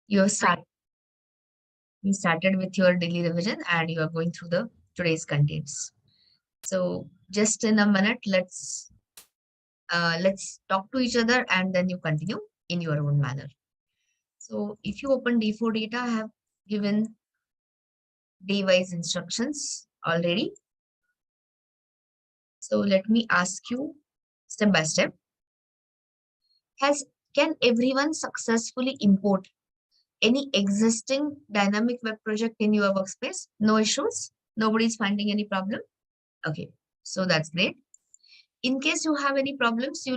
You have started with your daily revision and you are going through the today's contents. So just in a minute, let's talk to each other and then you continue in your own manner. So if you open D4 data, I have given day-wise instructions already. So let me ask you step by step. Can everyone successfully import any existing dynamic web project in your workspace? No issues? Nobody's finding any problem? Okay, so that's great. In case you have any problems, you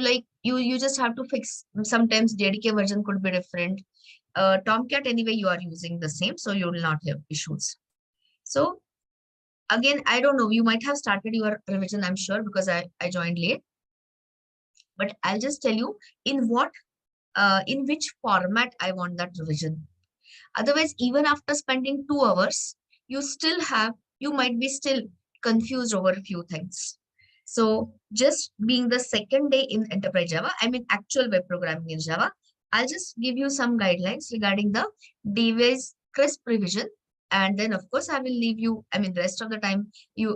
just have to fix. Sometimes JDK version could be different. Tomcat anyway, you are using the same, so you will not have issues. So again, I don't know, you might have started your revision, I'm sure, because I joined late. But I'll just tell you in which format I want that revision. Otherwise, even after spending 2 hours, you might be still confused over a few things. So just being the second day in Enterprise Java, I mean actual web programming in Java, I'll just give you some guidelines regarding the device crisp revision. And then of course, I will leave you, I mean, rest of the time,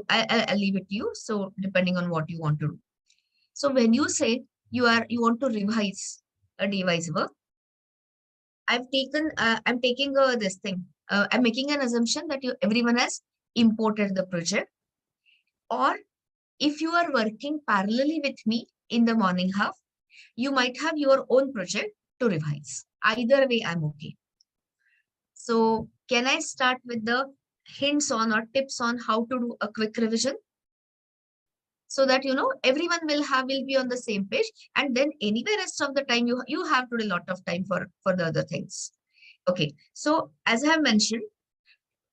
I'll leave it to you. So depending on what you want to do. So when you say you want to revise a device work, I'm taking this thing. I'm making an assumption that everyone has imported the project. Or if you are working parallelly with me in the morning half, you might have your own project to revise. Either way, I'm okay. So can I start with the hints on or tips on how to do a quick revision? So that everyone will be on the same page, and then anyway rest of the time you have to do a lot of time for the other things. Okay, so as I have mentioned,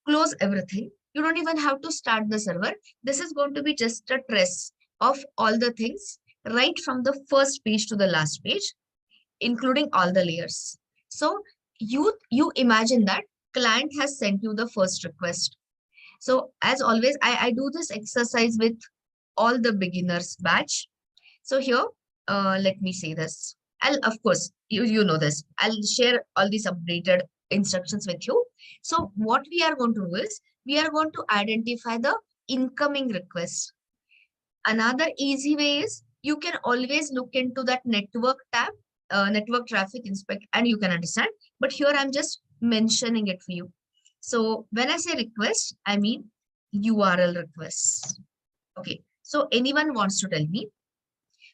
close everything. You don't even have to start the server. This is going to be just a trace of all the things right from the first page to the last page, including all the layers. So you imagine that client has sent you the first request. So as always, I do this exercise with all the beginners batch. So here, let me say this. Of course, you know this. I'll share all these updated instructions with you. So what we are going to do is, we are going to identify the incoming request. Another easy way is, you can always look into that network tab, network traffic inspect, and you can understand. But here I'm just mentioning it for you. So when I say request, I mean URL requests. Okay. So anyone wants to tell me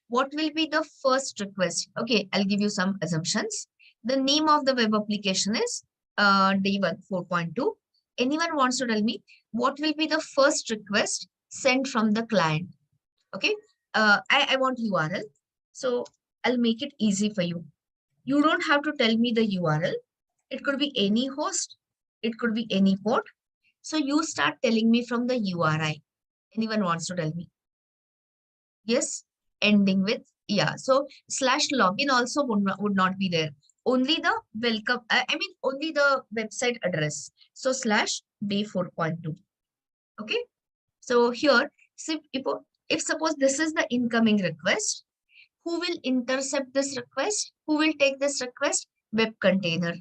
what will be the first request? Okay, I'll give you some assumptions. The name of the web application is day1 4.2. Anyone wants to tell me what will be the first request sent from the client? Okay, I want URL. So I'll make it easy for you. You don't have to tell me the URL. It could be any host. It could be any port. So you start telling me from the URI. Anyone wants to tell me? Yes, ending with, yeah. So slash login also would not be there. Only the welcome, only the website address. So slash day 4.2. Okay. So here, so if suppose this is the incoming request, who will intercept this request? Who will take this request? Web container.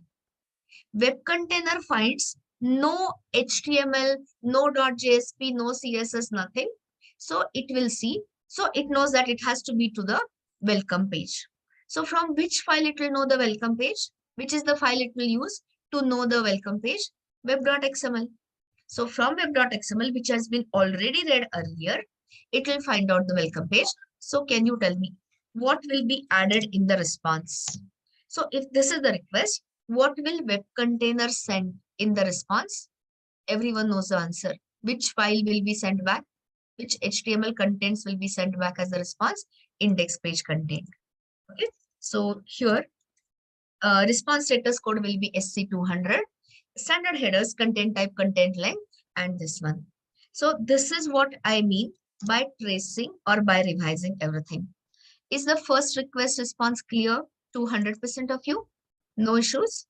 Web container finds no HTML, no .jsp, no CSS, nothing. So it will see. So it knows that it has to be to the welcome page. So from which file it will know the welcome page? Which is the file it will use to know the welcome page? Web.xml. So from web.xml, which has been already read earlier, it will find out the welcome page. So can you tell me what will be added in the response? So if this is the request, what will web container send in the response? Everyone knows the answer. Which file will be sent back? Which HTML contents will be sent back as a response? Index page content. Okay. So here, response status code will be SC200. Standard headers, content type, content length, and this one. So this is what I mean by tracing or by revising everything. Is the first request response clear to 100% of you? No issues?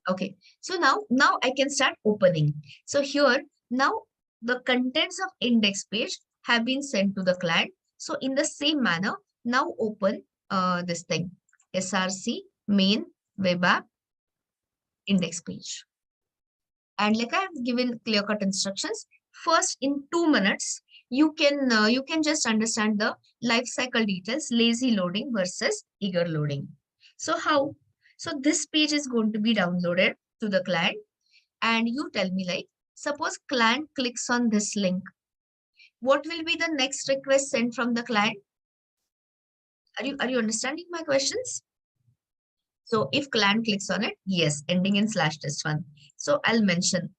Okay. So now I can start opening. So here, now the contents of index page have been sent to the client. So in the same manner, now open this thing, src main web app, index page. And like I have given clear-cut instructions, first in 2 minutes, you can just understand the life cycle details, lazy loading versus eager loading. So how? So this page is going to be downloaded to the client, and you tell me, like, suppose client clicks on this link. What will be the next request sent from the client? Are you understanding my questions? So if client clicks on it, yes, ending in /test1. So I'll mention,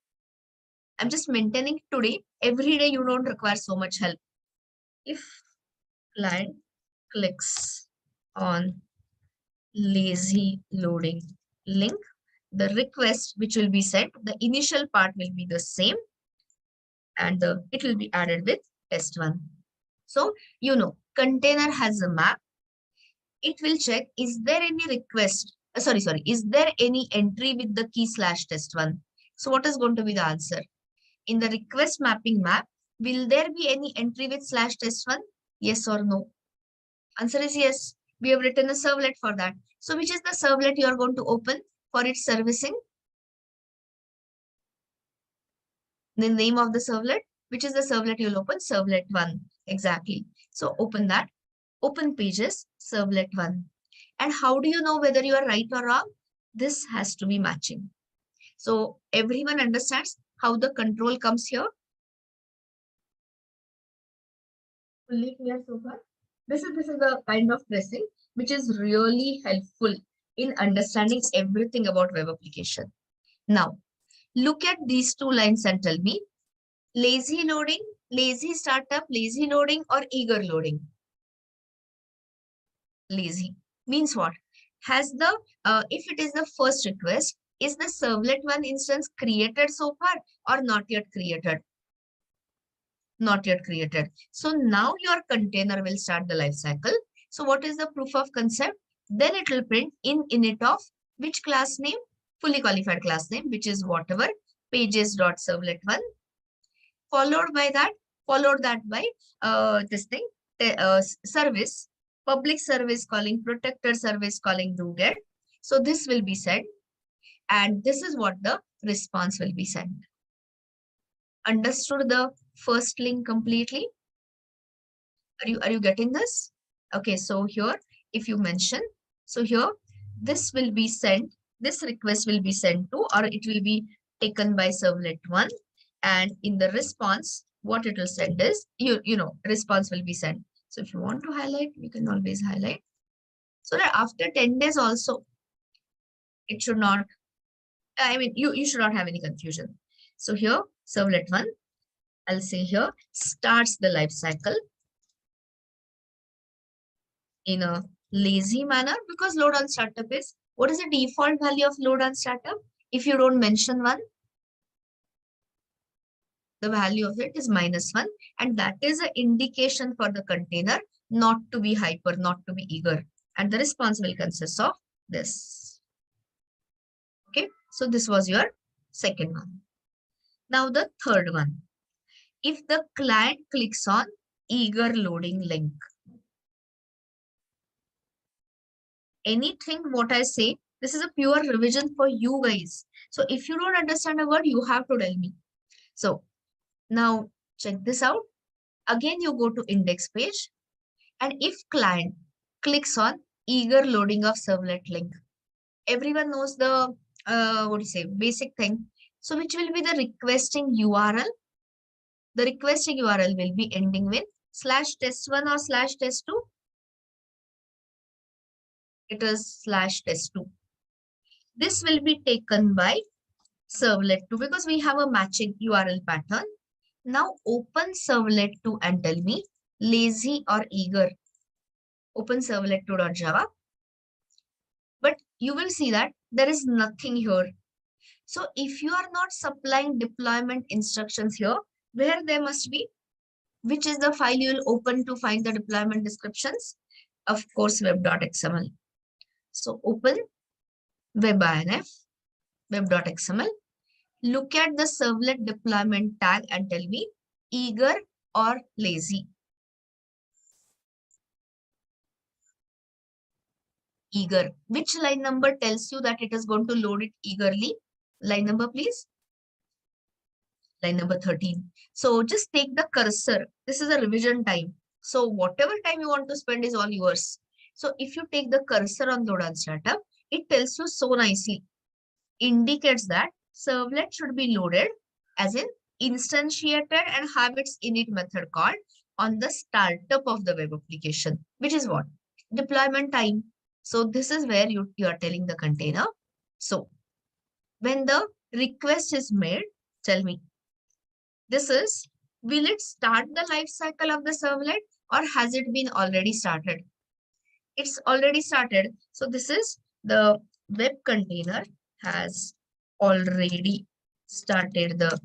I'm just maintaining today. Every day you don't require so much help. If client clicks on lazy loading link, the request which will be sent, the initial part will be the same, and it will be added with test1. So, container has a map. It will check, is there any request? Is there any entry with the key /test1? So what is going to be the answer? In the request mapping map, will there be any entry with /test1? Yes or no? Answer is yes. We have written a servlet for that. So which is the servlet you are going to open for its servicing? The name of the servlet, which is the servlet you'll open? Servlet 1. Exactly. So open that. Open pages, servlet 1. And how do you know whether you are right or wrong? This has to be matching. So everyone understands how the control comes here. Fully clear so far? This is the kind of pressing which is really helpful in understanding everything about web application. Now, look at these 2 lines and tell me, lazy loading, lazy startup, lazy loading, or eager loading? Lazy means what? Has the if it is the first request, is the servlet 1 instance created so far or not yet created? Not yet created. So now your container will start the life cycle. So what is the proof of concept? Then it will print in init of which class name? Fully qualified class name, which is whatever, pages.servlet1. Followed that by this thing, service, public service calling, protected service calling, do get. So this will be sent, and this is what the response will be sent. Understood the first link completely? Are you getting this? Okay, so here, if you mention, so here, this will be sent, this request will be sent to, or it will be taken by servlet 1. And in the response, what it will send is, response will be sent. So if you want to highlight, you can always highlight. So that after 10 days also, it should not, you should not have any confusion. So here, servlet 1, I'll say here, starts the life cycle in a lazy manner, because load on startup is, what is the default value of load on startup? If you don't mention 1, the value of it is -1, and that is an indication for the container not to be hyper, not to be eager. And the response will consist of this. Okay, so this was your second one. Now the third one. If the client clicks on eager loading link, anything what I say, this is a pure revision for you guys. So if you don't understand a word, you have to tell me. So now check this out. Again, you go to index page, and if client clicks on eager loading of servlet link, everyone knows the basic thing. So which will be the requesting URL? The requesting URL will be ending with /test1 or /test2. It is /test2. This will be taken by servlet 2 because we have a matching URL pattern. Now open servlet 2 and tell me lazy or eager. Open servlet2.java. But you will see that there is nothing here. So if you are not supplying deployment instructions here, where there must be, which is the file you will open to find the deployment descriptions? Of course, web.xml. So open web.inf, web.xml. Look at the servlet deployment tag and tell me eager or lazy. eager. Which line number tells you that it is going to load it eagerly? Line number, please. Line number 13. So just take the cursor. This is a revision time. So whatever time you want to spend is all yours. So if you take the cursor on load on startup, it tells you so nicely, indicates that servlet should be loaded as in instantiated and have its init method called on the startup of the web application, which is what? Deployment time. So this is where you are telling the container. So when the request is made, tell me, this is, will it start the life cycle of the servlet or has it been already started? It's already started. So this is the web container has already started the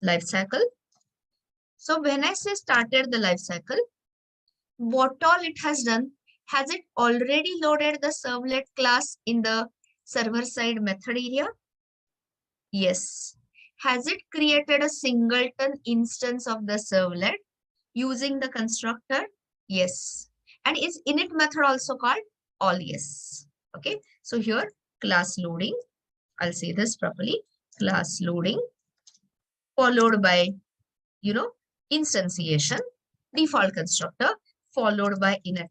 life cycle. So when I say started the life cycle, what all it has done, has it already loaded the servlet class in the server side method area? Yes. Has it created a singleton instance of the servlet using the constructor? Yes. And is init method also called? All yes. Okay. So here class loading, I'll say this properly, class loading followed by, instantiation, default constructor followed by init.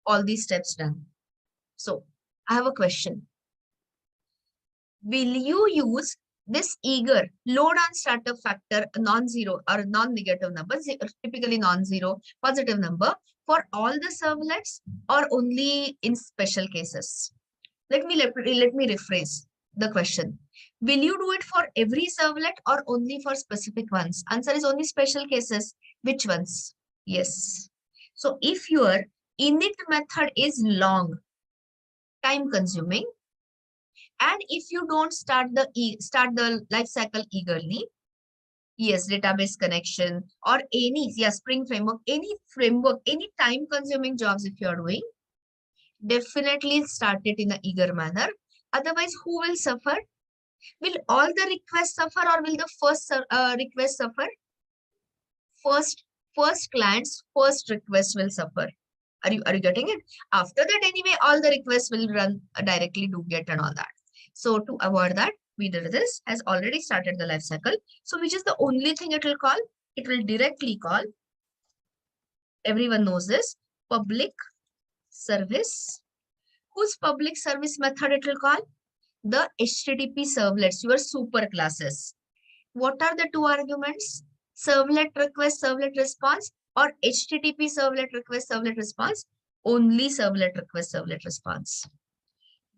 All these steps done. So I have a question. Will you use this eager load on startup factor non-zero or non-negative number, typically non-zero positive number for all the servlets or only in special cases? Let me rephrase the question. Will you do it for every servlet or only for specific ones? Answer is only special cases. Which ones? Yes. So if your init method is long, time consuming, and if you don't start the life cycle eagerly, yes, database connection or any, Spring framework, any time consuming jobs if you are doing, definitely start it in an eager manner. Otherwise, who will suffer? Will all the requests suffer or will the first request suffer? First client's first request will suffer. Are you getting it? After that, anyway, all the requests will run directly to get and all that. So to avoid that, we did this, has already started the life cycle. So which is the only thing it will call? It will directly call, everyone knows this, public service. Whose public service method it will call? The HTTP servlets, your super classes. What are the two arguments? Servlet request, servlet response, or HTTP servlet request, servlet response? Only servlet request, servlet response.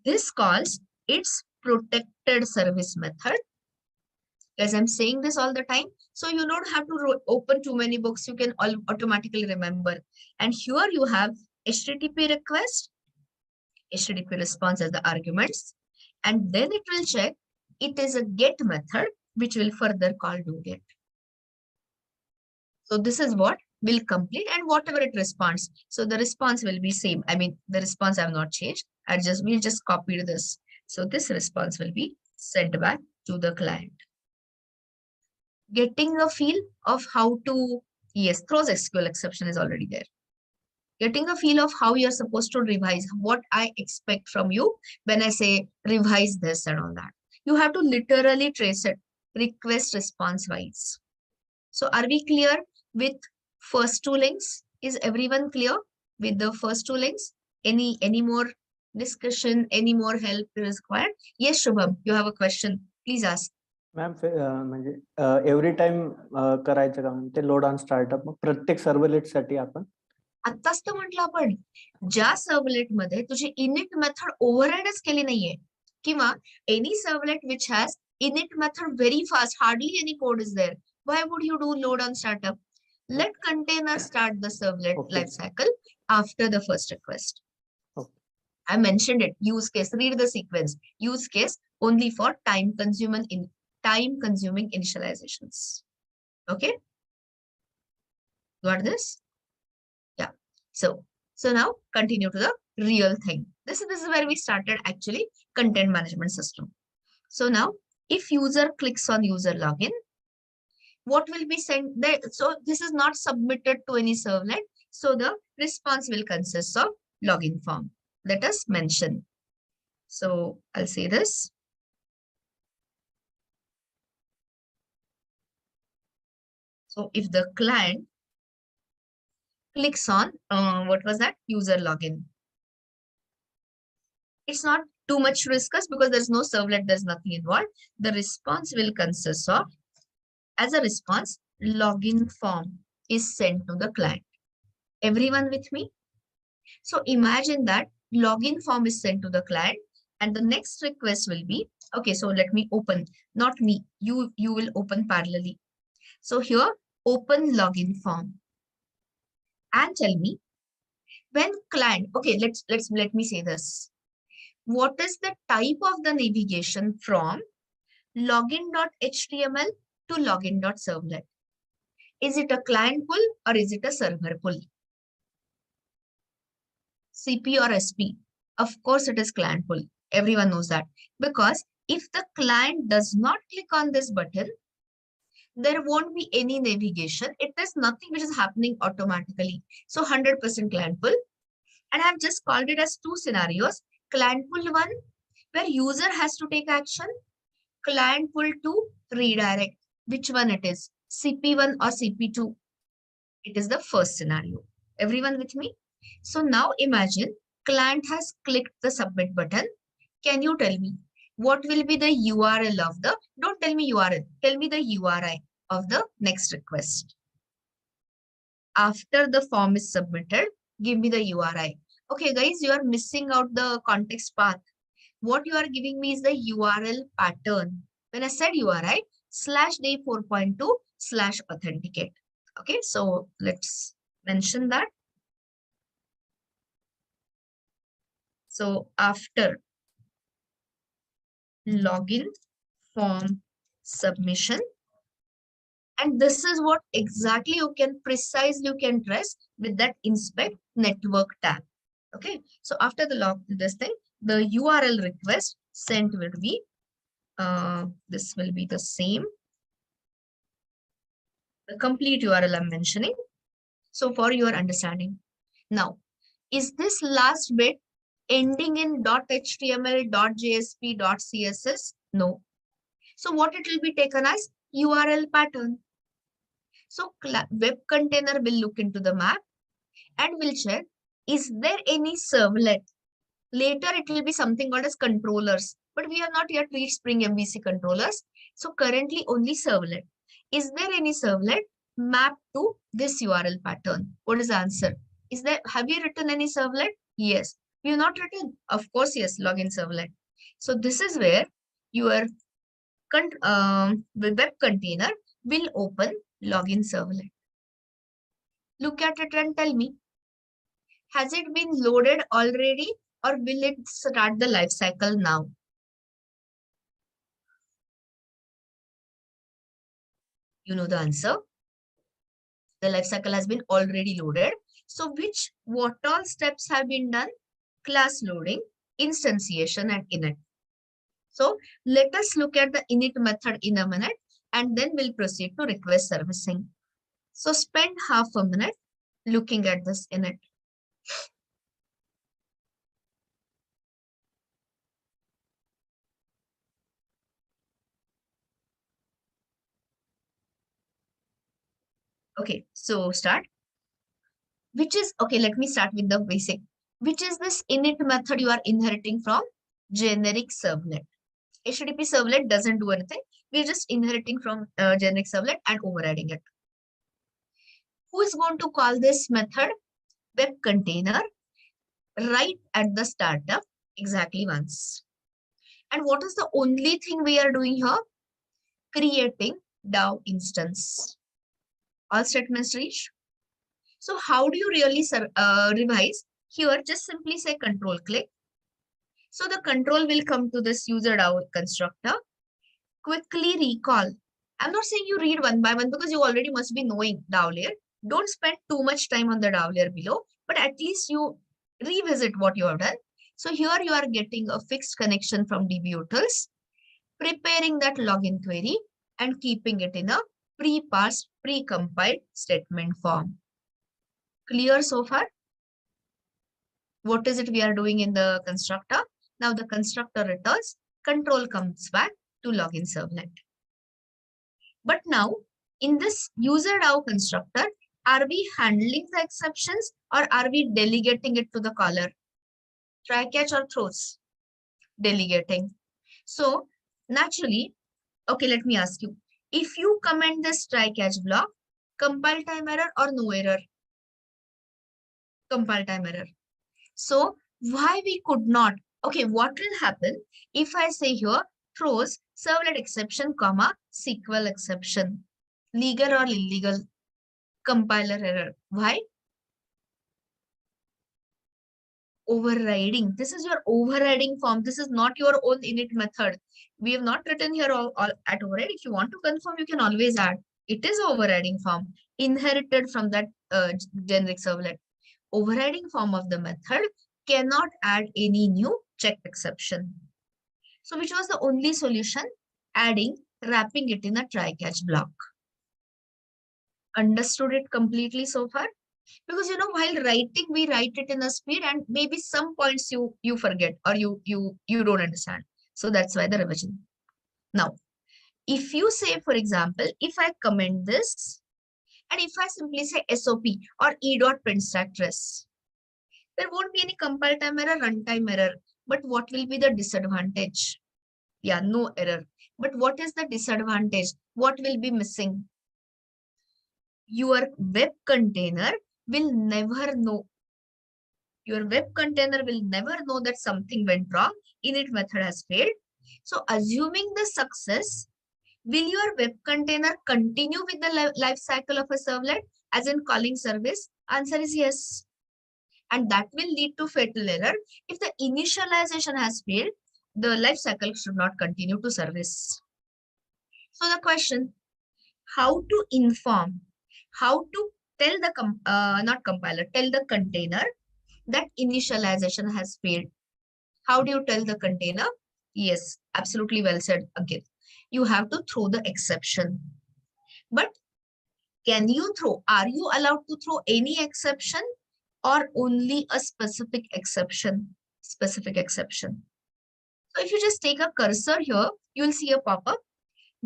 This calls its protected service method. As I'm saying this all the time, so you don't have to open too many books. You can automatically remember. And here you have HTTP request, HTTP response as the arguments, and then it will check it is a get method which will further call do get. So this is what will complete and whatever it responds. So the response will be same. I mean, the response I have not changed. We'll just copy this. So this response will be sent back to the client. Getting a feel of how to, yes, throws SQL exception is already there. Getting a feel of how you're supposed to revise, what I expect from you when I say revise this and all that. You have to literally trace it, request response wise. So are we clear with first two links? Is everyone clear with the first two links? Any more discussion, any more help is required? Yes, Shubham, you have a question. Please ask. Ma'am म्हणजे every time करायचं का ते load on startup मग प्रत्येक servlet साठी आपण आत्ताच तर म्हटलं आपण ज्या सर्व्हलेट मध्ये तुझी इनिट मेथड ओव्हरराइडच केली नाहीये किंवा any servlet which has init method very fast, hardly any code is there. Why would you do load on startup? Let container start the servlet life cycle after the first request. I mentioned it. Use case, read the sequence. Use case only for time consuming initializations. Okay. Got this? Yeah. So now continue to the real thing. This is where we started actually content management system. So now if user clicks on user login, what will be sent there? So this is not submitted to any servlet. So the response will consist of login form. let us mention. So I'll say this. So if the client clicks on, what was that? User login. It's not too much to discuss because there's no servlet, there's nothing involved. The response will consist of, as a response, login form is sent to the client. Everyone with me? So imagine that login form is sent to the client and the next request will be, okay, so let me open, not me, you will open parallelly. So here, open login form and tell me when client, okay, let me say this. What is the type of the navigation from login.html to login.servlet? Is it a client pull or is it a server pull? CP or SP? Of course, it is client pull. Everyone knows that. Because if the client does not click on this button, there won't be any navigation. It is nothing which is happening automatically. So 100% client pull. And I've just called it as two scenarios. Client pull 1, where user has to take action. Client pull 2, redirect. Which one it is? CP1 or CP2? It is the first scenario. Everyone with me? So now imagine client has clicked the submit button. Can you tell me what will be the URL of the, don't tell me URL, tell me the URI of the next request. After the form is submitted, give me the URI. Okay, guys, you are missing out the context path. What you are giving me is the URL pattern. When I said URI, /day 4.2 /authenticate. Okay, so let's mention that. So after login form submission, and this is what exactly you can precisely you can trace with that inspect network tab. Okay, so after the this thing, the URL request sent will be this will be the same. The complete URL I'm mentioning. So for your understanding. Now, is this last bit ending in .html, .jsp, .css? No. So what it will be taken as URL pattern. So web container will look into the map and will check, is there any servlet? Later it will be something called as controllers, but we have not yet reached Spring MVC controllers. So currently only servlet. Is there any servlet mapped to this URL pattern? What is the answer? Is there, have you written any servlet? Yes. You have not written? Of course, yes, login servlet. So this is where your web container will open login servlet. Look at it and tell me, has it been loaded already or will it start the life cycle now? You know the answer. The life cycle has been already loaded. So what all steps have been done? Class loading, instantiation, and init. So let us look at the init method in a minute and then we'll proceed to request servicing. So spend half a minute looking at this init. Okay, so start. Which is, okay, let me start with the basic. Which is this init method you are inheriting from? Generic servlet. HTTP servlet doesn't do anything. We're just inheriting from generic servlet and overriding it. Who is going to call this method? Web container right at the startup exactly once. And what is the only thing we are doing here? Creating DAO instance. All statements reach. So how do you really revise? Here, just simply say control click. So the control will come to this user DAO constructor. Quickly recall. I'm not saying you read one by one because you already must be knowing DAO layer. Don't spend too much time on the DAO layer below, but at least you revisit what you have done. So here you are getting a fixed connection from DBUtils, preparing that login query and keeping it in a pre-parsed, pre-compiled statement form. Clear so far? What is it we are doing in the constructor? Now the constructor returns, control comes back to login servlet. But now in this user DAO constructor, are we handling the exceptions or are we delegating it to the caller? Try catch or throws? Delegating. So naturally, okay, let me ask you, if you comment this try catch block, compile time error or no error? Compile time error. So why we could not? Okay, what will happen if I say here throws servlet exception, comma, SQL exception, legal or illegal, compiler error? Why? Overriding. This is your overriding form. This is not your own init method. We have not written here all at override. If you want to confirm, you can always add. It is overriding form inherited from that generic servlet. Overriding form of the method cannot add any new checked exception. So which was the only solution? Adding, wrapping it in a try catch block. Understood it completely so far? Because while writing, we write it in a speed and maybe some points you forget or you don't understand. So that's why the revision. Now, if you say, for example, if I comment this and if I simply say SOP or e.print stack trace, there won't be any compile time error, runtime error. But what will be the disadvantage? Yeah, no error. But what is the disadvantage? What will be missing? Your web container will never know. Your web container will never know that something went wrong. Init method has failed. So assuming the success, will your web container continue with the life cycle of a servlet as in calling service? Answer is yes. And that will lead to fatal error. If the initialization has failed, the life cycle should not continue to service. So the question, how to inform, how to tell the, not compiler, tell the container that initialization has failed. How do you tell the container? Yes, absolutely well said again. You have to throw the exception. But can you throw, are you allowed to throw any exception or only a specific exception? Specific exception. So if you just take a cursor here, you will see a pop-up.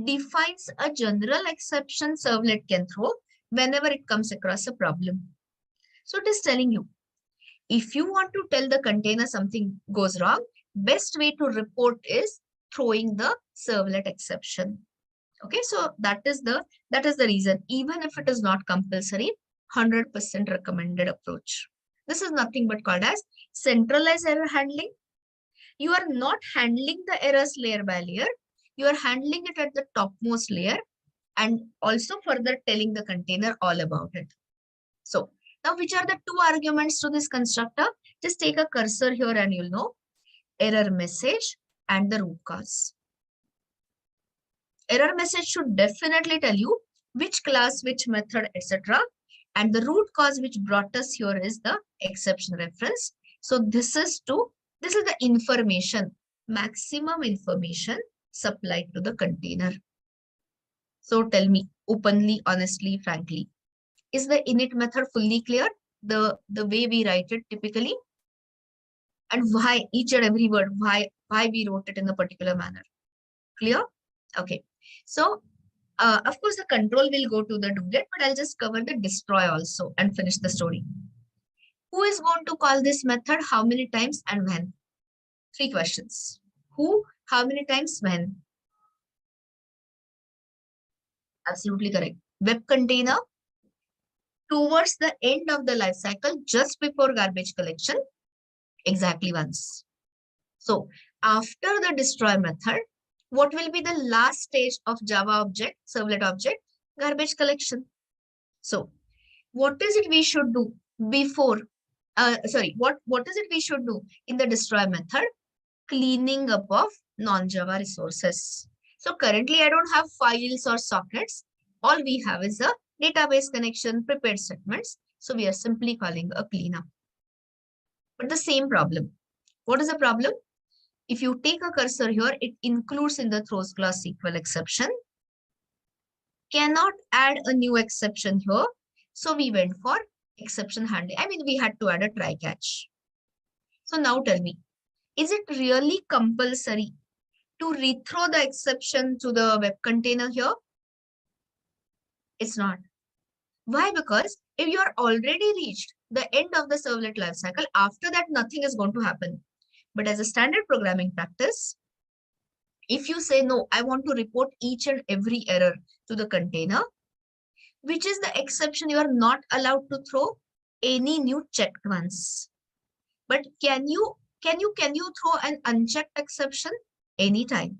Defines a general exception servlet can throw whenever it comes across a problem. So it is telling you, if you want to tell the container something goes wrong, best way to report is throwing the servlet exception. Okay, so that is the reason. Even if it is not compulsory, 100% recommended approach. This is nothing but called as centralized error handling. You are not handling the errors layer by layer. You are handling it at the topmost layer and also further telling the container all about it. So now which are the two arguments to this constructor? Just take a cursor here and you'll know error message and the root cause. Error message should definitely tell you which class, which method, etc. And the root cause which brought us here is the exception reference. So this is the information, maximum information supplied to the container. So tell me openly, honestly, frankly, is the init method fully clear? The way we write it typically? And why each and every word, why we wrote it in a particular manner? Clear? Okay. So of course, the control will go to the duplicate, but I'll just cover the destroy also and finish the story. Who is going to call this method? How many times and when? 3 questions. Who, how many times, when? Absolutely correct. Web container towards the end of the life cycle, just before garbage collection, exactly once. So after the destroy method, what will be the last stage of Java object, servlet object? Garbage collection. So what is it we should do before, what is it we should do in the destroy method? Cleaning up of non-Java resources. So currently I don't have files or sockets. All we have is a database connection, prepared segments. So we are simply calling a cleanup. But the same problem. What is the problem? If you take a cursor here, it includes in the throws clause SQL exception. Cannot add a new exception here. So we went for exception handling. I mean, we had to add a try catch. So now tell me, is it really compulsory to rethrow the exception to the web container here? It's not. Why? Because if you are already reached the end of the servlet lifecycle, after that, nothing is going to happen. But as a standard programming practice, if you say, no, I want to report each and every error to the container, which is the exception you are not allowed to throw? Any new checked ones. But can you throw an unchecked exception? Anytime.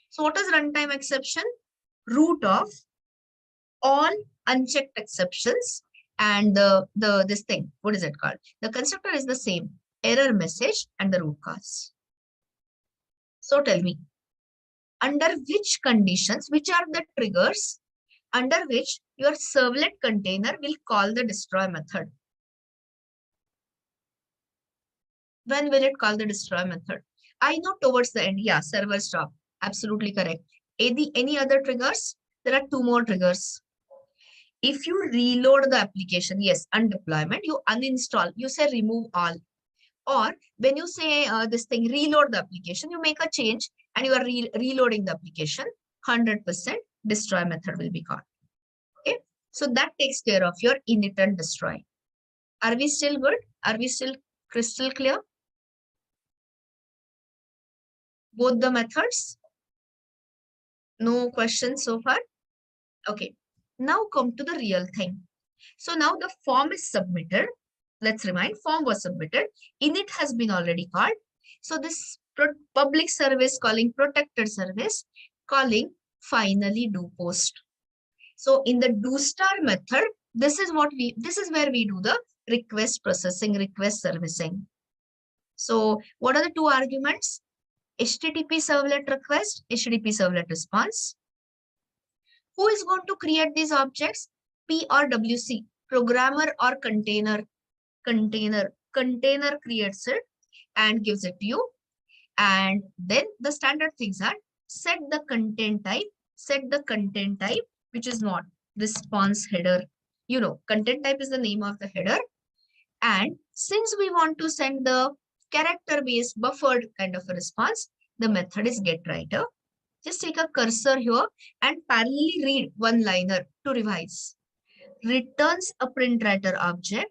So what is runtime exception? Root of all unchecked exceptions, and this thing, what is it called? The constructor is the same, error message and the root cause. So tell me, under which conditions, which are the triggers under which your servlet container will call the destroy method? When will it call the destroy method? I know towards the end, yeah, server stop, absolutely correct. Any other triggers? There are two more triggers. If you reload the application, yes, undeployment, you uninstall, you say remove all. Or when you say this thing, reload the application, you make a change and you are reloading the application, 100% destroy method will be called. Okay, so that takes care of your init and destroy. Are we still good? Are we still crystal clear? Both the methods? No questions so far? Okay, now come to the real thing. So now the form is submitted. Let's remind, form was submitted. Init has been already called. So this public service calling protected service calling finally do post. So in the do star method, this is where we do the request processing, request servicing. So what are the two arguments? HTTP servlet request, HTTP servlet response. Who is going to create these objects? P or WC, programmer or container. Container creates it and gives it to you. And then the standard things are set the content type, which is not response header. You know, content type is the name of the header. And since we want to send the character-based buffered kind of a response, the method is getWriter. Just take a cursor here and parallelly read one-liner to revise. Returns a printWriter object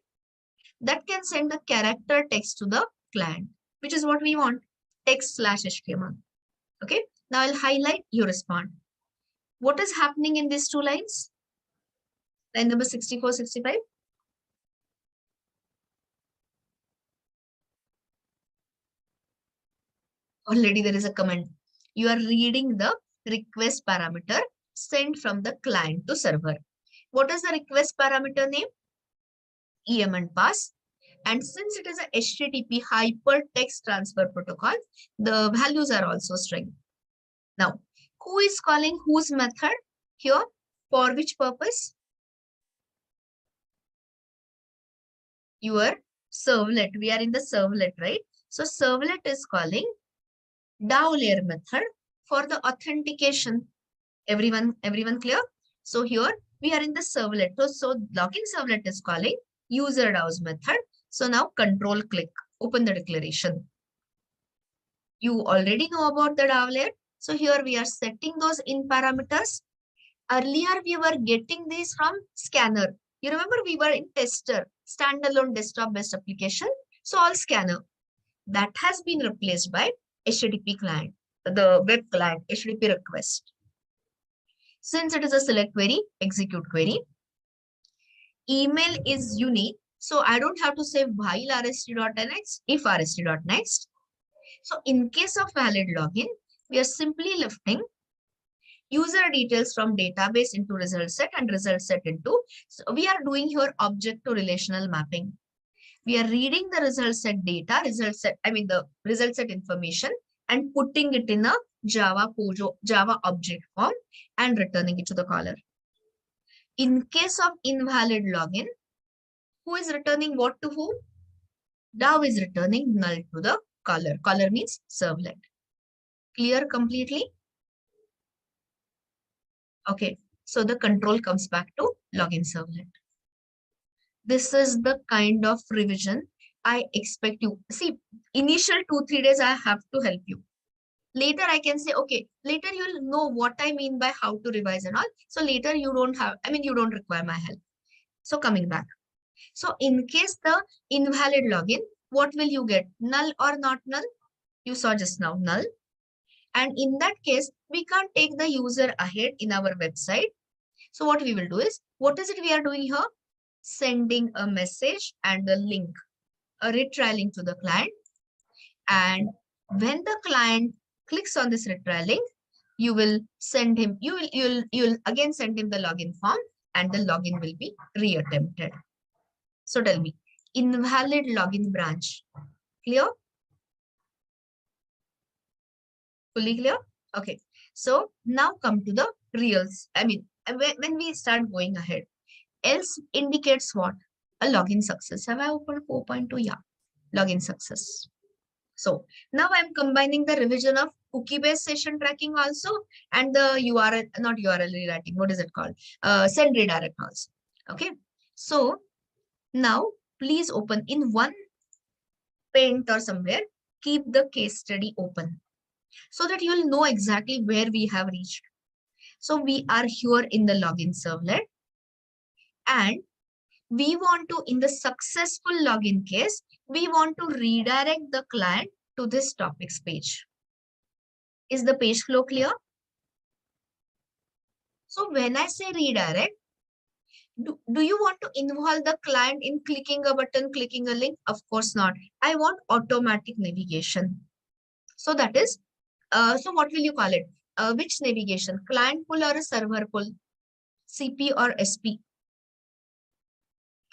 that can send the character text to the client, which is what we want, text/HTML. Okay, now I'll highlight, you respond. What is happening in these two lines? Line number 64, 65. Already there is a comment. You are reading the request parameter sent from the client to server. What is the request parameter name? EM and pass. And since it is a HTTP hypertext transfer protocol, the values are also string. Now, who is calling whose method here? For which purpose? Your servlet. We are in the servlet, right? So servlet is calling DAO layer method for the authentication. Everyone clear? So here we are in the servlet. So login servlet is calling user DAO's method. So now control click, open the declaration. You already know about the DAO layer. So here we are setting those in parameters. Earlier we were getting these from scanner. You remember we were in tester, standalone desktop based application. So all scanner. That has been replaced by HTTP client, the web client, HTTP request. Since it is a select query, execute query. Email is unique. So I don't have to say while rst.next, if rst.next. So in case of valid login, we are simply lifting user details from database into result set and result set into. So we are doing here object to relational mapping. We are reading the result set data, the result set information and putting it in a Java object form and returning it to the caller. In case of invalid login, who is returning what to whom? DAO is returning null to the caller. Caller means servlet. Clear completely? Okay, so the control comes back to login servlet. This is the kind of revision I expect you. See, initial 2-3 days, I have to help you. Later, I can say, okay, later you'll know what I mean by how to revise and all. So later you don't have, you don't require my help. So coming back. So in case the invalid login, what will you get? Null or not null? You saw just now, null. And in that case, we can't take the user ahead in our website. So what we will do is, what is it we are doing here? Sending a message and a link, a retry link to the client. And when the client clicks on this retry link, you will send him, you'll again send him the login form, and the login will be reattempted. So tell me, invalid login branch, clear? Fully clear? Okay. So now come to the reals. When we start going ahead, else indicates what? A login success. Have I opened 4.2? Yeah, login success. So now I'm combining the revision of cookie-based session tracking also, and the URL, not URL rewriting, what is it called? Send redirect also. Okay. So now please open in one paint or somewhere, keep the case study open so that you'll know exactly where we have reached. So we are here in the login servlet, and we want to, in the successful login case, we want to redirect the client to this topics page. Is the page flow clear? So when I say redirect, do you want to involve the client in clicking a button, clicking a link? Of course not. I want automatic navigation. So that is, so what will you call it? Which navigation? Client pull or a server pull? CP or SP?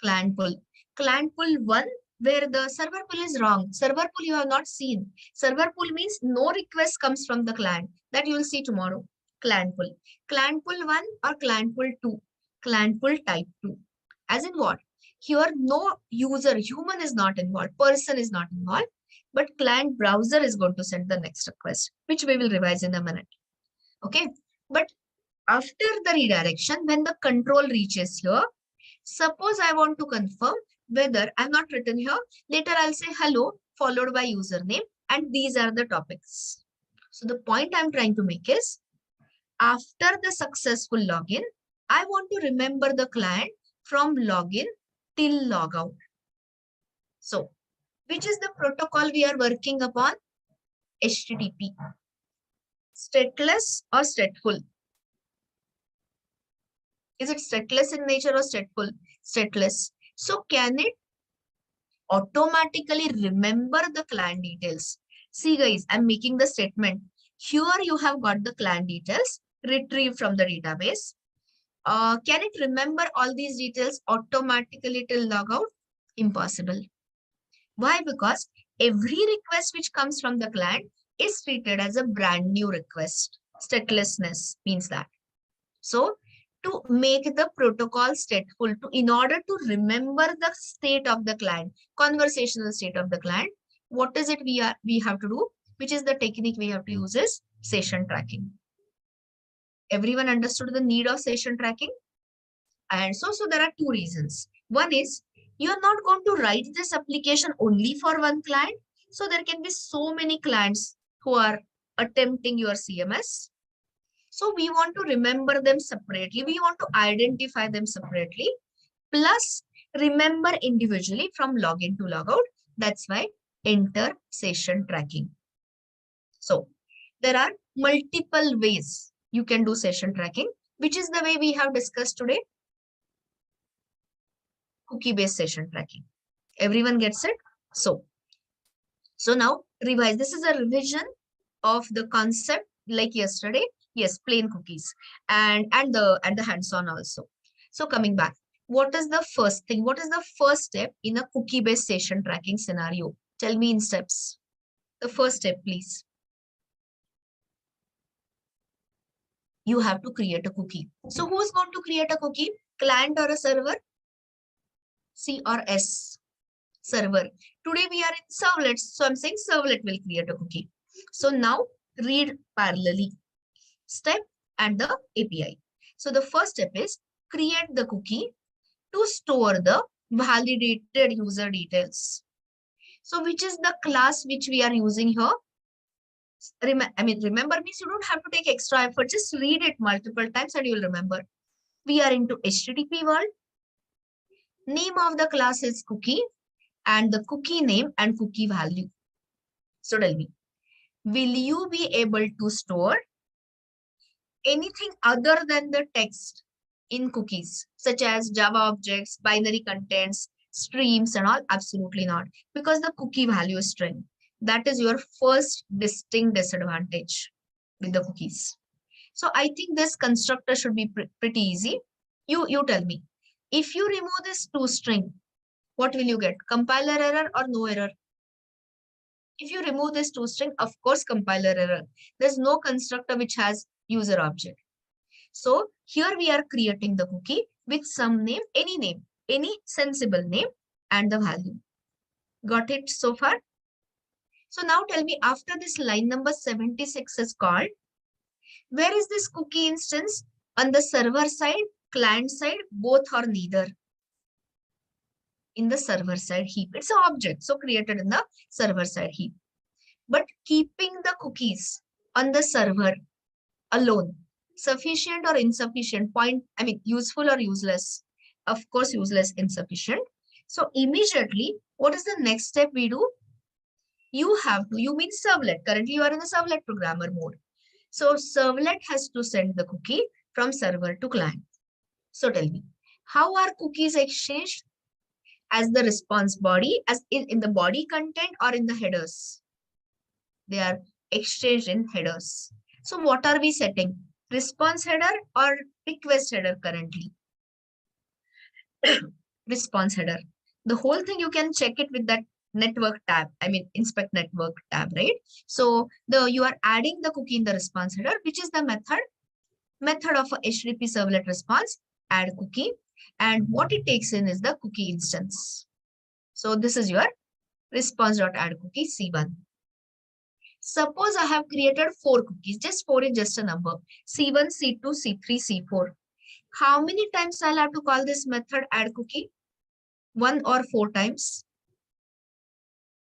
Client pull. Client pull 1, where the server pull is wrong. Server pull you have not seen. Server pull means no request comes from the client. That you will see tomorrow. Client pull. Client pull 1 or client pull 2. Client pull type 2. As in what? Here no user, human is not involved. Person is not involved. But client browser is going to send the next request, which we will revise in a minute. Okay. But after the redirection, when the control reaches here, suppose I want to confirm whether I'm not written here. Later I'll say hello followed by username, and these are the topics. So the point I'm trying to make is, after the successful login, I want to remember the client from login till logout. So which is the protocol we are working upon? HTTP. Stateless or stateful? Is it stateless in nature or stateful? Stateless. So can it automatically remember the client details? See guys, I'm making the statement. Here you have got the client details retrieved from the database. Can it remember all these details automatically till logout? Impossible. Why? Because every request which comes from the client is treated as a brand new request. Statelessness means that. So to make the protocol stateful, in order to remember the state of the client, conversational state of the client, what is it we have to do? Which is the technique we have to use is session tracking. Everyone understood the need of session tracking? And so there are two reasons. One is, you're not going to write this application only for one client. So there can be so many clients who are attempting your CMS. So we want to remember them separately. We want to identify them separately. Plus, remember individually from login to logout. That's why enter session tracking. So there are multiple ways you can do session tracking, which is the way we have discussed today. Cookie-based session tracking. Everyone gets it? So now revise. This is a revision of the concept like yesterday. Yes, plain cookies and the hands-on also. So coming back, what is the first thing? What is the first step in a cookie-based session tracking scenario? Tell me in steps. The first step, please. You have to create a cookie. So who's going to create a cookie? Client or a server? C or S? Server. Today we are in servlets. So I'm saying servlet will create a cookie. So now read parallelly step and the API. So the first step is create the cookie to store the validated user details. So which is the class which we are using here? Remember means you don't have to take extra effort. Just read it multiple times and you'll remember. We are into HTTP world. Name of the class is cookie and the cookie name and cookie value. So tell me, will you be able to store anything other than the text in cookies, such as Java objects, binary contents, streams and all? Absolutely not, because the cookie value is string. That is your first distinct disadvantage with the cookies. So I think this constructor should be pretty easy. You tell me, if you remove this toString, what will you get? Compiler error or no error? If you remove this toString, of course, compiler error. There's no constructor which has user object. So here we are creating the cookie with some name, any sensible name and the value. Got it so far? So now tell me, after this line number 76 is called, where is this cookie instance? On the server side, client side, both or neither? In the server side heap. It's an object, so created in the server side heap. But keeping the cookies on the server alone, sufficient or insufficient? Useful or useless? Of course, useless, insufficient. So immediately, what is the next step we do? You mean servlet. Currently, you are in the servlet programmer mode. So servlet has to send the cookie from server to client. So tell me, how are cookies exchanged? As the response body, as in the body content or in the headers? They are exchanged in headers. So what are we setting? Response header or request header currently? Response header. The whole thing you can check it with that network tab. Inspect network tab, right? So you are adding the cookie in the response header, which is the method of a HTTP servlet response, add cookie. And what it takes in is the cookie instance. So this is your response.addCookie C1. Suppose I have created 4 cookies. Just 4 is just a number. C1, C2, C3, C4. How many times I'll have to call this method add cookie? 1 or 4 times.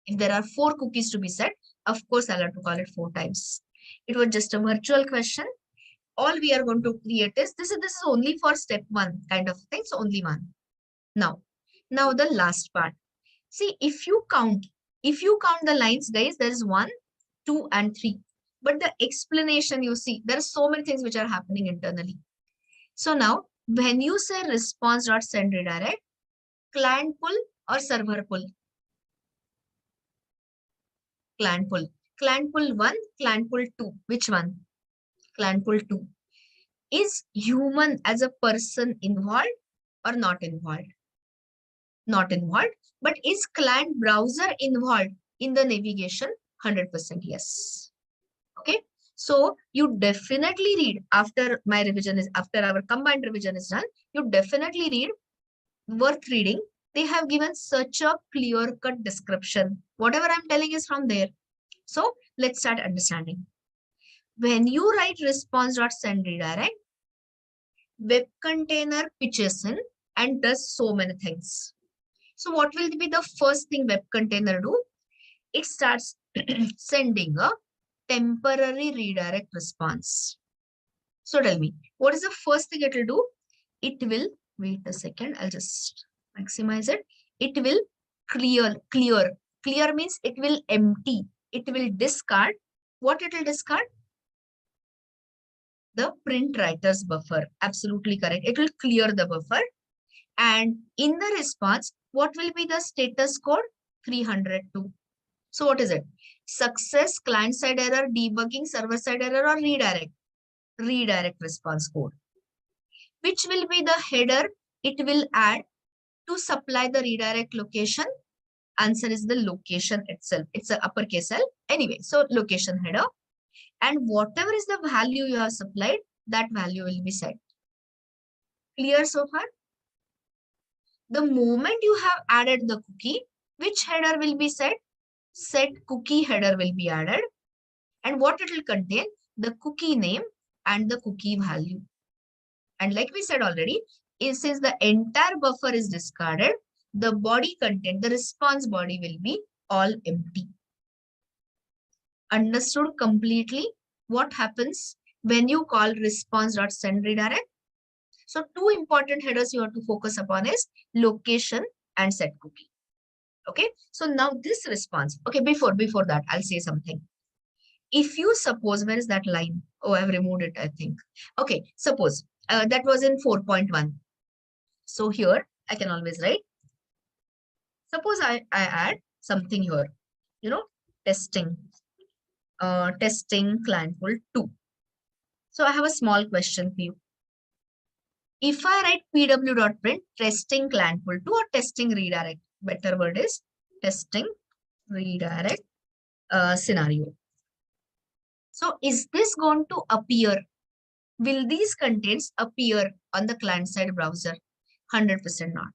If there are 4 cookies to be set, of course I'll have to call it 4 times. It was just a virtual question. All we are going to create is, this is only for step 1 kind of thing, so only 1. Now the last part. See, if you count the lines, guys, there is 1, 2 and 3. But the explanation, you see, there are so many things which are happening internally. So now, when you say response.send redirect, client pull or server pull? Client pull. Client pull 1, client pull 2. Which one? Client pull 2. Is human as a person involved or not involved? Not involved. But is client browser involved in the navigation? 100% yes. Okay. So you definitely read after our combined revision is done, you definitely read, worth reading. They have given such a clear-cut description. Whatever I'm telling is from there. So let's start understanding. When you write response.send redirect, web container pitches in and does so many things. So what will be the first thing web container do? It starts sending a temporary redirect response. So tell me, what is the first thing it will do? It will, wait a second, I'll just maximize it. It will clear. Clear means it will empty. It will discard. What it will discard? The print writer's buffer. Absolutely correct. It will clear the buffer. And in the response, what will be the status code? 302. So what is it? Success, client-side error, debugging, server-side error, or redirect? Redirect response code. Which will be the header it will add to supply the redirect location? Answer is the location itself. It's an uppercase L. Anyway, so location header. And whatever is the value you have supplied, that value will be set. Clear so far? The moment you have added the cookie, which header will be set? Set cookie header will be added. And what it will contain? The cookie name and the cookie value. And like we said already, since the entire buffer is discarded, the body content, the response body will be all empty. Understood completely what happens when you call response.send redirect? So two important headers you have to focus upon is location and set cookie. Okay, so now this response, okay, before that, I'll say something. If you suppose, where is that line? Oh, I've removed it, I think. Okay, suppose that was in 4.1. So here I can always write, suppose I add something here, testing, testing clientful 2. So I have a small question for you. If I write pw.print testing clientful 2 or testing redirect, better word is testing redirect scenario. So is this going to appear? Will these contents appear on the client-side browser? 100% not.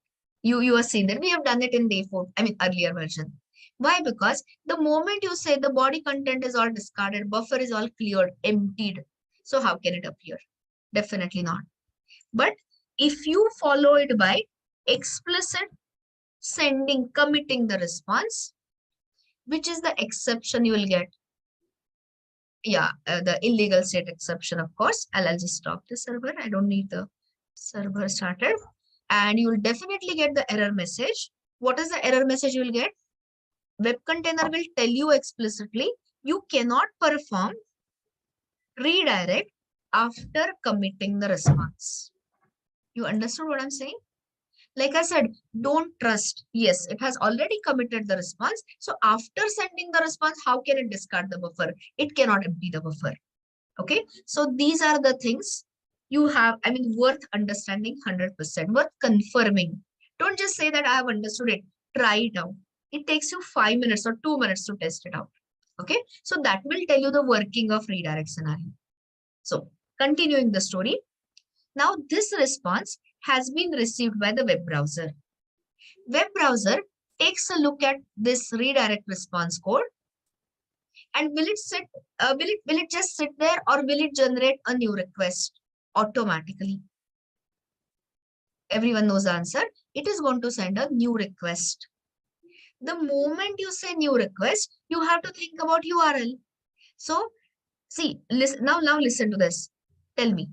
You have seen that we have done it in day 4, I mean earlier version. Why? Because the moment you say the body content is all discarded, buffer is all cleared, emptied. So how can it appear? Definitely not. But if you follow it by explicit sending, committing the response, which is the exception you will get. Yeah, the illegal state exception, of course. I'll just stop the server. I don't need the server started. And you will definitely get the error message. What is the error message you will get? Web container will tell you explicitly, you cannot perform redirect after committing the response. You understood what I'm saying? Like I said, don't trust. Yes, it has already committed the response. So after sending the response, how can it discard the buffer? It cannot empty the buffer. Okay. So these are the things you have, I mean, worth understanding 100%, worth confirming. Don't just say that I have understood it. Try it out. It takes you 5 minutes or 2 minutes to test it out. Okay. So that will tell you the working of redirect scenario. So continuing the story. Now this response has been received by the web browser. Web browser takes a look at this redirect response code, and will it just sit there, or will it generate a new request automatically? Everyone knows the answer. It is going to send a new request. The moment you say new request, you have to think about URL. So see, listen, now listen to this. Tell me,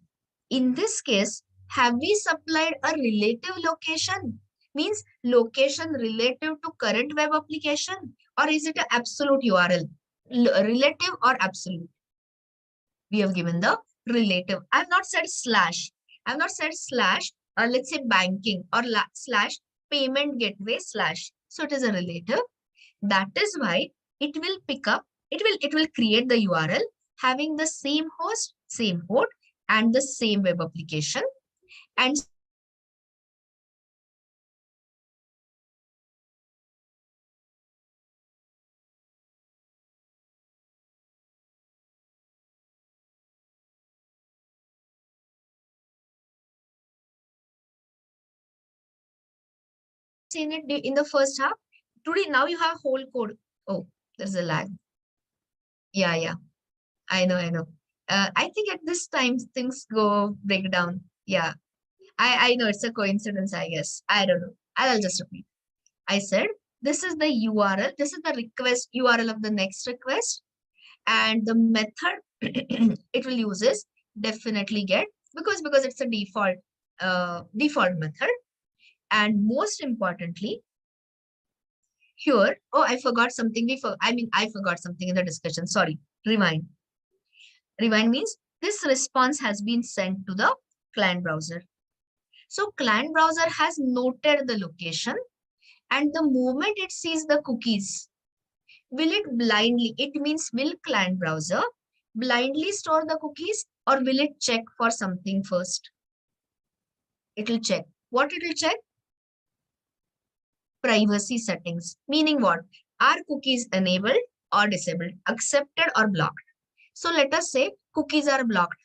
in this case, have we supplied a relative location? Means location relative to current web application, or is it an absolute URL? Relative or absolute? We have given the relative. I have not said slash. I have not said slash, or let's say banking, or slash payment gateway slash. So it is a relative. That is why it will pick up, it will create the URL having the same host, same port, and the same web application. And seen it in the first half. Today, now you have whole code. Oh, there's a lag. Yeah. I know. I think at this time things go break down. Yeah. I know it's a coincidence, I guess. I don't know. I'll just repeat. I said, this is the URL. This is the request URL of the next request. And the method it will use is definitely get, because it's a default method. And most importantly, here, oh, I forgot something. I forgot something in the discussion. Sorry. Rewind. Rewind means this response has been sent to the client browser. So client browser has noted the location, and the moment it sees the cookies, will client browser blindly store the cookies, or will it check for something first? It will check. What it will check? Privacy settings. Meaning what? Are cookies enabled or disabled, accepted or blocked? So let us say cookies are blocked.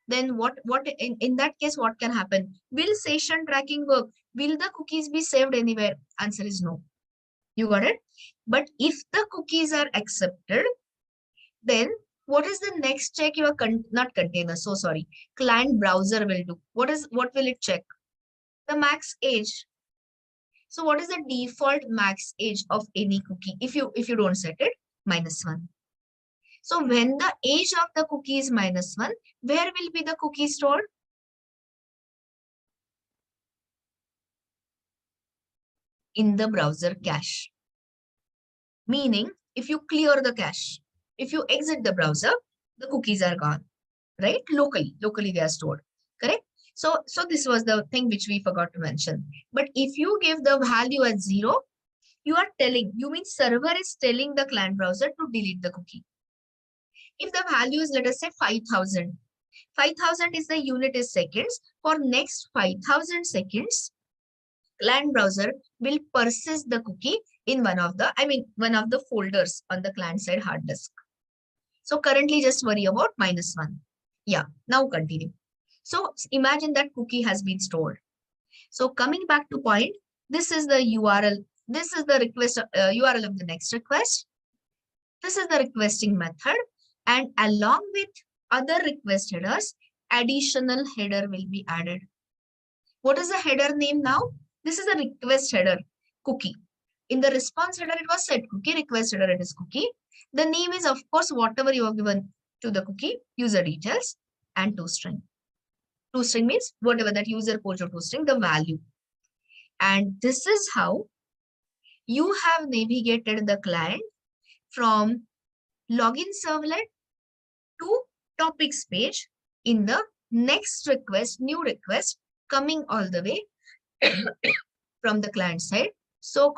Then what in that case, what can happen? Will session tracking work? Will the cookies be saved anywhere? Answer is no. You got it? But if the cookies are accepted, then what is the next check your not container, so sorry, client browser will do? What will it check? The max age. So what is the default max age of any cookie? If you don't set it, -1. So when the age of the cookie is -1, where will be the cookie stored? In the browser cache. Meaning, if you clear the cache, if you exit the browser, the cookies are gone, right? Locally they are stored, correct? So this was the thing which we forgot to mention. But if you give the value as 0, you mean server is telling the client browser to delete the cookie. If the value is, let us say 5,000, 5,000 is the unit is seconds. For next 5,000 seconds, client browser will persist the cookie in one of the folders on the client side hard disk. So currently just worry about -1. Yeah, now continue. So imagine that cookie has been stored. So coming back to point, this is the URL. This is the request URL of the next request. This is the requesting method. And along with other request headers, additional header will be added. What is the header name now? This is a request header, cookie. In the response header, it was set cookie. Request header, it is cookie. The name is, of course, whatever you have given to the cookie, user details, and toString. ToString means whatever that user port to toString, the value. And this is how you have navigated the client from login servlet to topics page in the next request, new request, coming all the way from the client side, so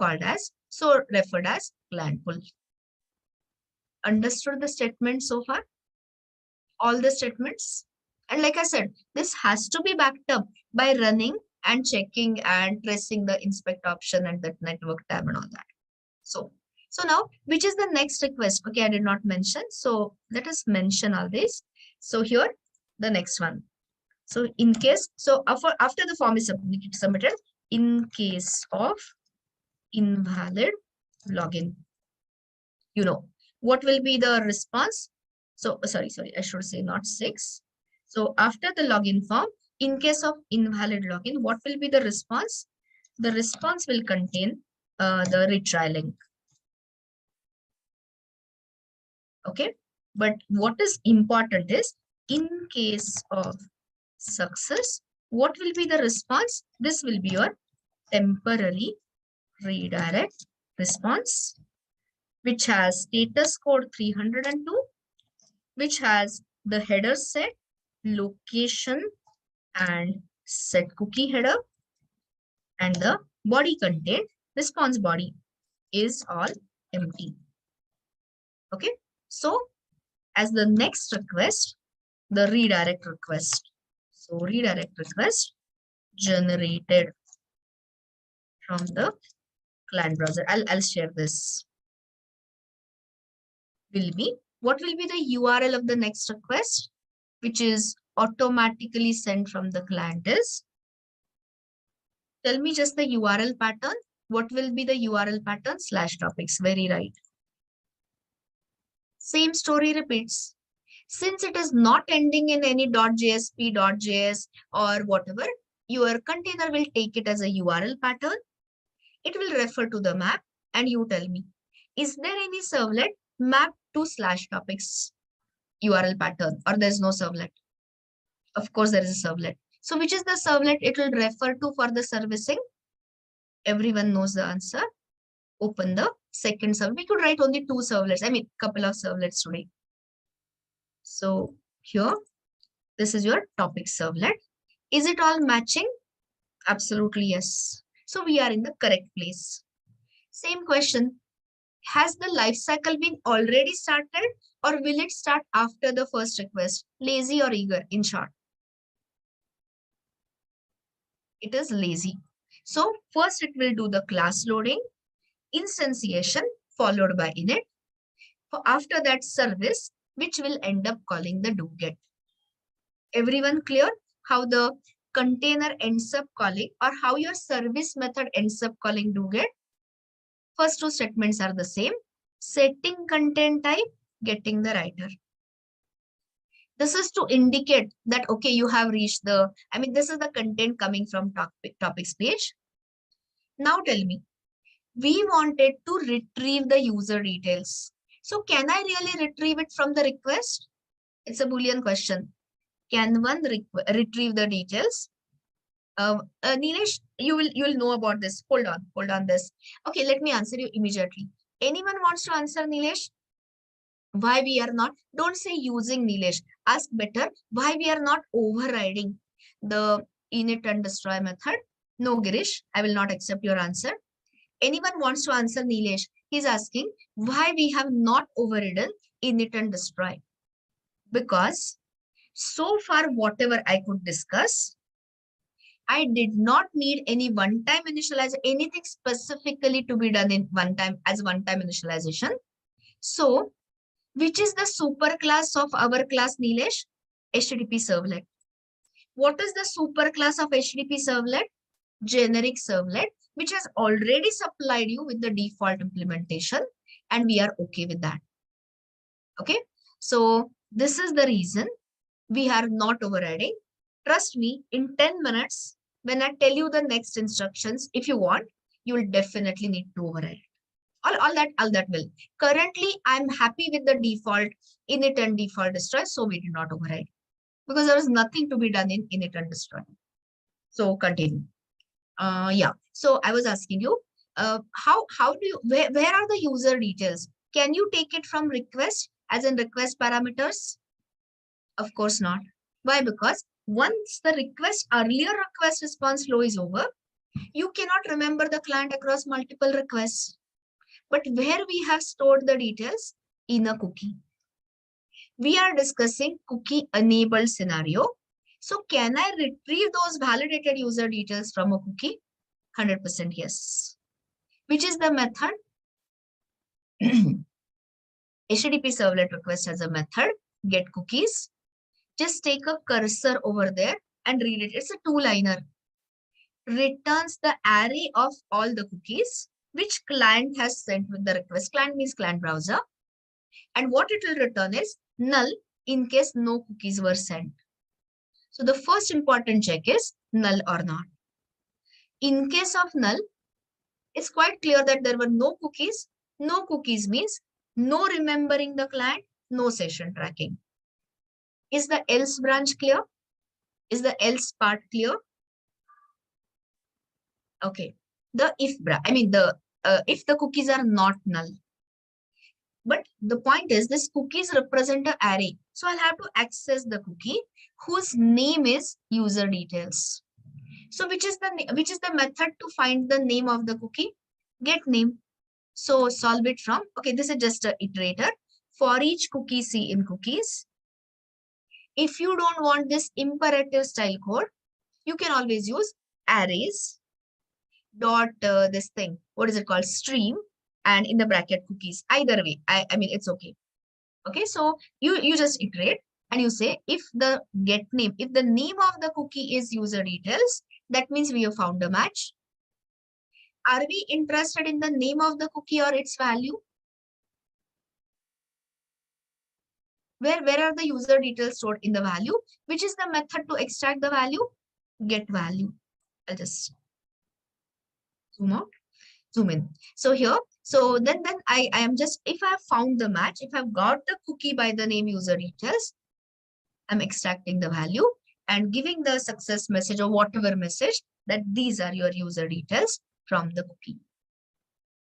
referred as client pull. Understood the statement so far? All the statements? And like I said, this has to be backed up by running and checking and pressing the inspect option and that network tab and all that. So now, which is the next request? Okay, I did not mention. So let us mention all this. So here, the next one. So in case, so after the form is submitted, in case of invalid login, what will be the response? So sorry, I should say not 6. So after the login form, in case of invalid login, what will be the response? The response will contain the retry link. Okay, but what is important is, in case of success, what will be the response? This will be your temporary redirect response, which has status code 302, which has the header set, location, and set cookie header, and the body content, response body, is all empty. Okay, so as the next request, the redirect request. So redirect request generated from the client browser. I'll share this. What will be the URL of the next request, which is automatically sent from the client is? Tell me just the URL pattern. What will be the URL pattern? /topics. Very right. Same story repeats. Since it is not ending in any .jsp, .js or whatever, your container will take it as a URL pattern. It will refer to the map and you tell me, is there any servlet mapped to /topics URL pattern, or there's no servlet? Of course, there is a servlet. So which is the servlet it will refer to for the servicing? Everyone knows the answer. Open the second servlet. We could write only 2 servlets. Couple of servlets today. So here, this is your topic servlet. Is it all matching? Absolutely yes. So we are in the correct place. Same question. Has the life cycle been already started, or will it start after the first request? Lazy or eager, in short? It is lazy. So first it will do the class loading, instantiation followed by init. After that service, which will end up calling the do-get. Everyone clear how the container ends up calling, or how your service method ends up calling do-get? First 2 statements are the same. Setting content type, getting the writer. This is to indicate that, okay, you have reached the, this is the content coming from topics page. Now tell me, we wanted to retrieve the user details. So can I really retrieve it from the request? It's a Boolean question. Can one retrieve the details? Nilesh, you'll know about this. Hold on this. Okay, let me answer you immediately. Anyone wants to answer, Nilesh? Why we are not? Don't say using, Nilesh. Ask better why we are not overriding the init and destroy method. No, Girish, I will not accept your answer. Anyone wants to answer, Nilesh? He's asking why we have not overridden init and destroy. Because so far, whatever I could discuss, I did not need any one-time initialization, anything specifically to be done in one-time initialization. So, which is the superclass of our class, Nilesh? HTTP servlet. What is the superclass of HTTP servlet? Generic servlet, which has already supplied you with the default implementation, and we are okay with that. Okay, so this is the reason we are not overriding. Trust me, in 10 minutes, when I tell you the next instructions, if you want, you will definitely need to override. All that will. Currently, I'm happy with the default init and default destroy, so we did not override because there is nothing to be done in init and destroy. So continue. Yeah. So I was asking you, how do you, where are the user details? Can you take it from request as in request parameters? Of course not. Why? Because once the earlier request response flow is over, you cannot remember the client across multiple requests. But where we have stored the details? In a cookie. We are discussing cookie enabled scenario. So can I retrieve those validated user details from a cookie? 100% yes. Which is the method? HTTP servlet request has a method, get cookies. Just take a cursor over there and read it. It's a two-liner. Returns the array of all the cookies which client has sent with the request. Client means client browser. And what it will return is null in case no cookies were sent. So the first important check is null or not. In case of null, it's quite clear that there were no cookies. No cookies means no remembering the client, no session tracking. Is the else branch clear? Is the else part clear? Okay. The if branch, if the cookies are not null. But the point is this cookies represent an array. So I'll have to access the cookie whose name is user details. So which is the method to find the name of the cookie? Get name. So solve it from, okay, this is just an iterator. For each cookie C in cookies. If you don't want this imperative style code, you can always use arrays dot this thing. What is it called? Stream and in the bracket cookies. Either way, I mean, it's okay. Okay, so you just iterate and you say if the get name, if the name of the cookie is user details, that means we have found a match. Are we interested in the name of the cookie or its value? Where are the user details stored? In the value? Which is the method to extract the value? Get value. I'll just zoom out, zoom in. So here, so then I am just, if I have found the match, if I've got the cookie by the name user details, I'm extracting the value and giving the success message or whatever message that these are your user details from the cookie.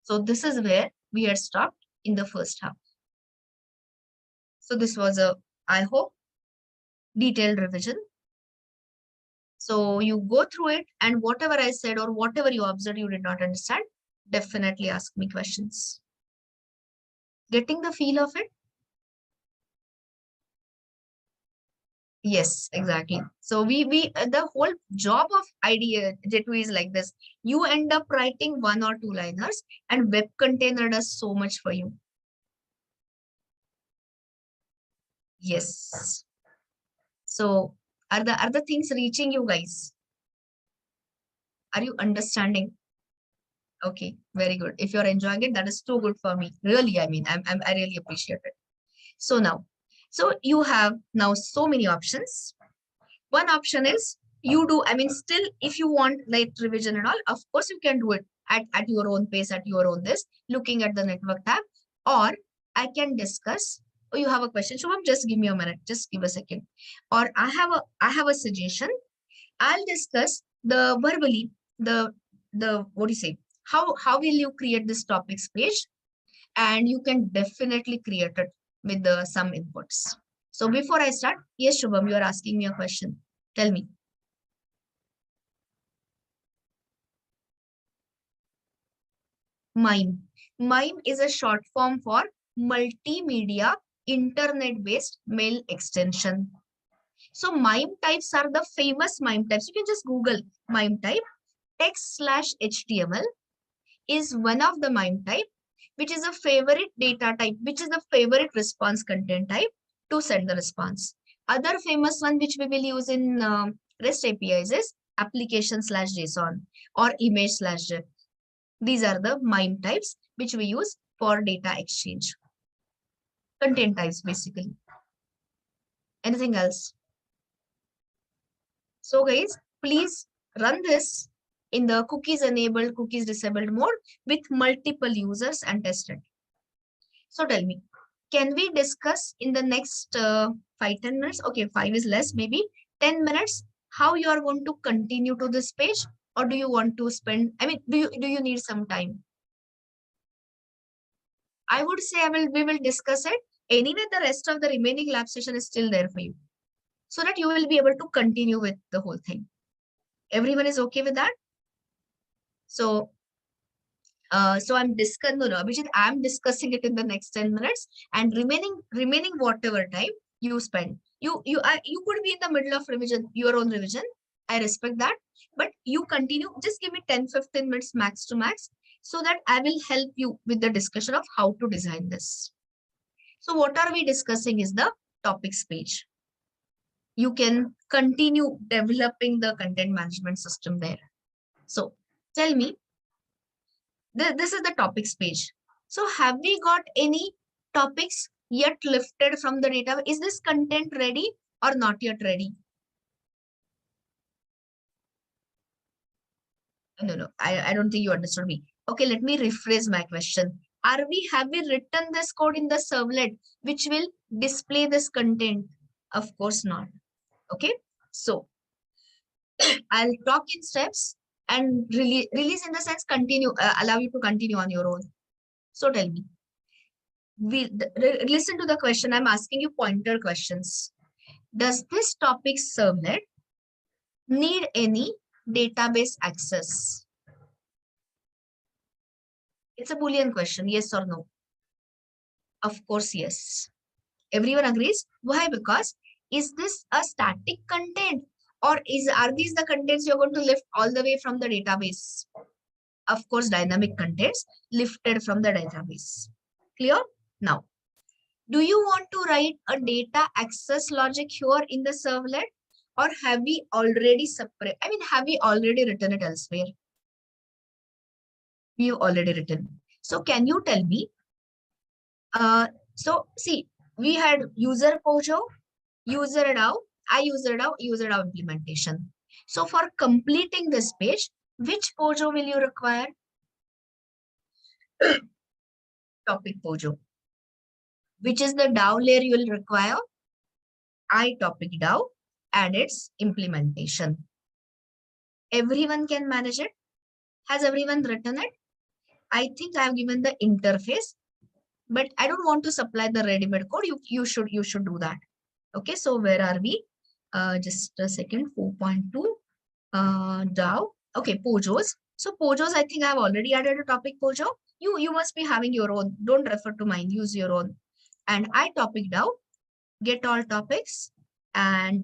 So this is where we had stopped in the first half. So this was a, I hope, detailed revision. So you go through it and whatever I said or whatever you observed you did not understand, definitely ask me questions. Getting the feel of it? Yes, exactly. So the whole job of IDEA J2 is like this. You end up writing 1 or 2 liners and web container does so much for you. Yes. So are the things reaching you guys? Are you understanding? Okay, very good. If you're enjoying it, that is too good for me. Really, I mean, I really appreciate it. So now, so you have now so many options. One option is you do, I mean, still, if you want light revision and all, of course you can do it. at your own pace, at your own this, looking at the network tab, or I can discuss. Oh, you have a question, Shubham? Just give me a minute. Just give a second. Or I have a suggestion. I'll discuss the verbally the what do you say? How will you create this topics page? And you can definitely create it with the some inputs. So before I start, yes, Shubham, you are asking me a question. Tell me. MIME. MIME is a short form for multimedia internet-based mail extension. So MIME types are the famous MIME types. You can just Google MIME type. Text/HTML is one of the MIME type, which is a favorite data type, which is the favorite response content type to send the response. Other famous one which we will use in REST APIs is application/JSON or image/GIF. These are the MIME types which we use for data exchange. Content types, basically. Anything else? So guys, please run this in the cookies enabled, cookies disabled mode with multiple users and test it. So tell me, can we discuss in the next 5-10 minutes? Okay, 5 is less, maybe 10 minutes, how you are going to continue to this page, or do you want to spend, I mean, do you need some time? I would say we will discuss it. Anyway, the rest of the remaining lab session is still there for you, so that you will be able to continue with the whole thing. Everyone is okay with that? So, I'm discussing, no, Abhijit, I'm discussing it in the next 10 minutes, and remaining whatever time you spend. You could be in the middle of revision, your own revision. I respect that, but you continue. Just give me 10-15 minutes max to max, so that I will help you with the discussion of how to design this. So what are we discussing is the topics page. You can continue developing the content management system there. So tell me, this is the topics page. So have we got any topics yet lifted from the data? Is this content ready or not yet ready? No, I don't think you understood me. Okay, let me rephrase my question. Have we written this code in the servlet which will display this content? Of course not. Okay, so I'll talk in steps and release in the sense continue, allow you to continue on your own. So tell me, listen to the question. I'm asking you pointer questions. Does this topic servlet need any database access? It's a Boolean question, yes or no? Of course, yes. Everyone agrees. Why? Because is this a static content, or are these the contents you're going to lift all the way from the database? Of course, dynamic contents lifted from the database. Clear? Now, do you want to write a data access logic here in the servlet, or have we already have we already written it elsewhere? We've already written. So can you tell me? So see, we had user Pojo, user DAO, user DAO implementation. So for completing this page, which Pojo will you require? Topic Pojo. Which is the DAO layer you will require? topic DAO and its implementation. Everyone can manage it. Has everyone written it? I think I have given the interface, but I don't want to supply the ready-made code. You should do that. Okay, so where are we? Just a second. 4.2 DAO. Okay, Pojos. So Pojos, I think I have already added a topic Pojo. You must be having your own. Don't refer to mine. Use your own. And topic DAO. Get all topics. And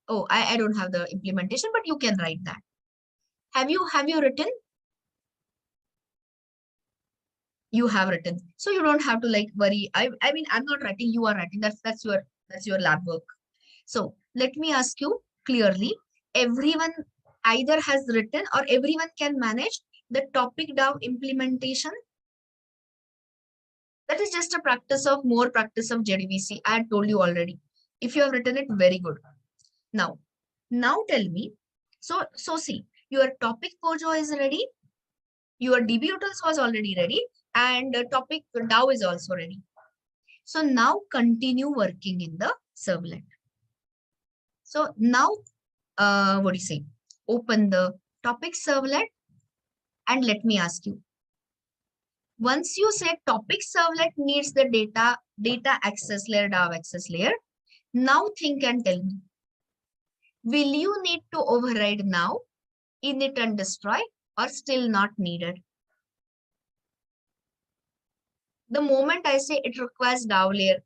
oh, I don't have the implementation, but you can write that. Have you written? You have written, so you don't have to like worry. I mean, I'm not writing, you are writing. That's your lab work. So let me ask you clearly, everyone either has written or everyone can manage the topic DAO implementation? That is just more practice of JDBC. I had told you already. If you have written it, very good. Now tell me, so see, your topic Pojo is ready. Your DB utils was already ready and topic DAO is also ready. So now continue working in the servlet. So now, what do you say? Open the topic servlet and let me ask you. Once you say topic servlet needs the data access layer, DAO access layer, now think and tell me, will you need to override now, init and destroy, or still not needed? The moment I say it requires DAO layer,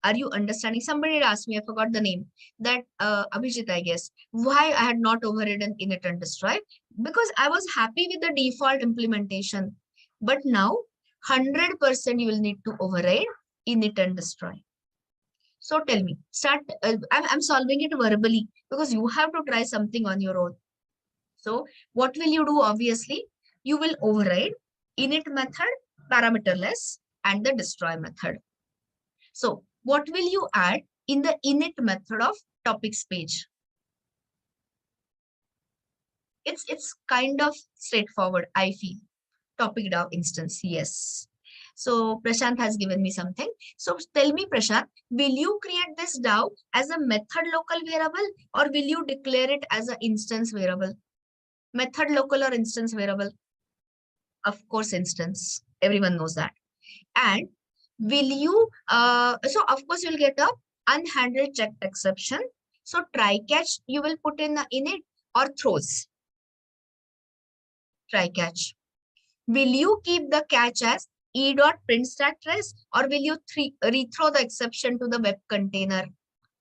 are you understanding? Somebody had asked me, I forgot the name, that Abhijit, I guess, why I had not overridden init and destroy? Because I was happy with the default implementation. But now, 100% you will need to override init and destroy. So tell me, I'm solving it verbally because you have to try something on your own. So what will you do? Obviously, you will override init method, parameterless, and the destroy method. So what will you add in the init method of topics page? It's kind of straightforward, I feel. Topic DAO instance, yes. So Prashant has given me something. So tell me, Prashant, will you create this DAO as a method local variable or will you declare it as an instance variable? Method local or instance variable? Of course, instance. Everyone knows that. And will you, so of course you'll get a unhandled checked exception. So try catch, you will put in it or throws. Try catch. Will you keep the catch as e.print stack trace or will you rethrow the exception to the web container?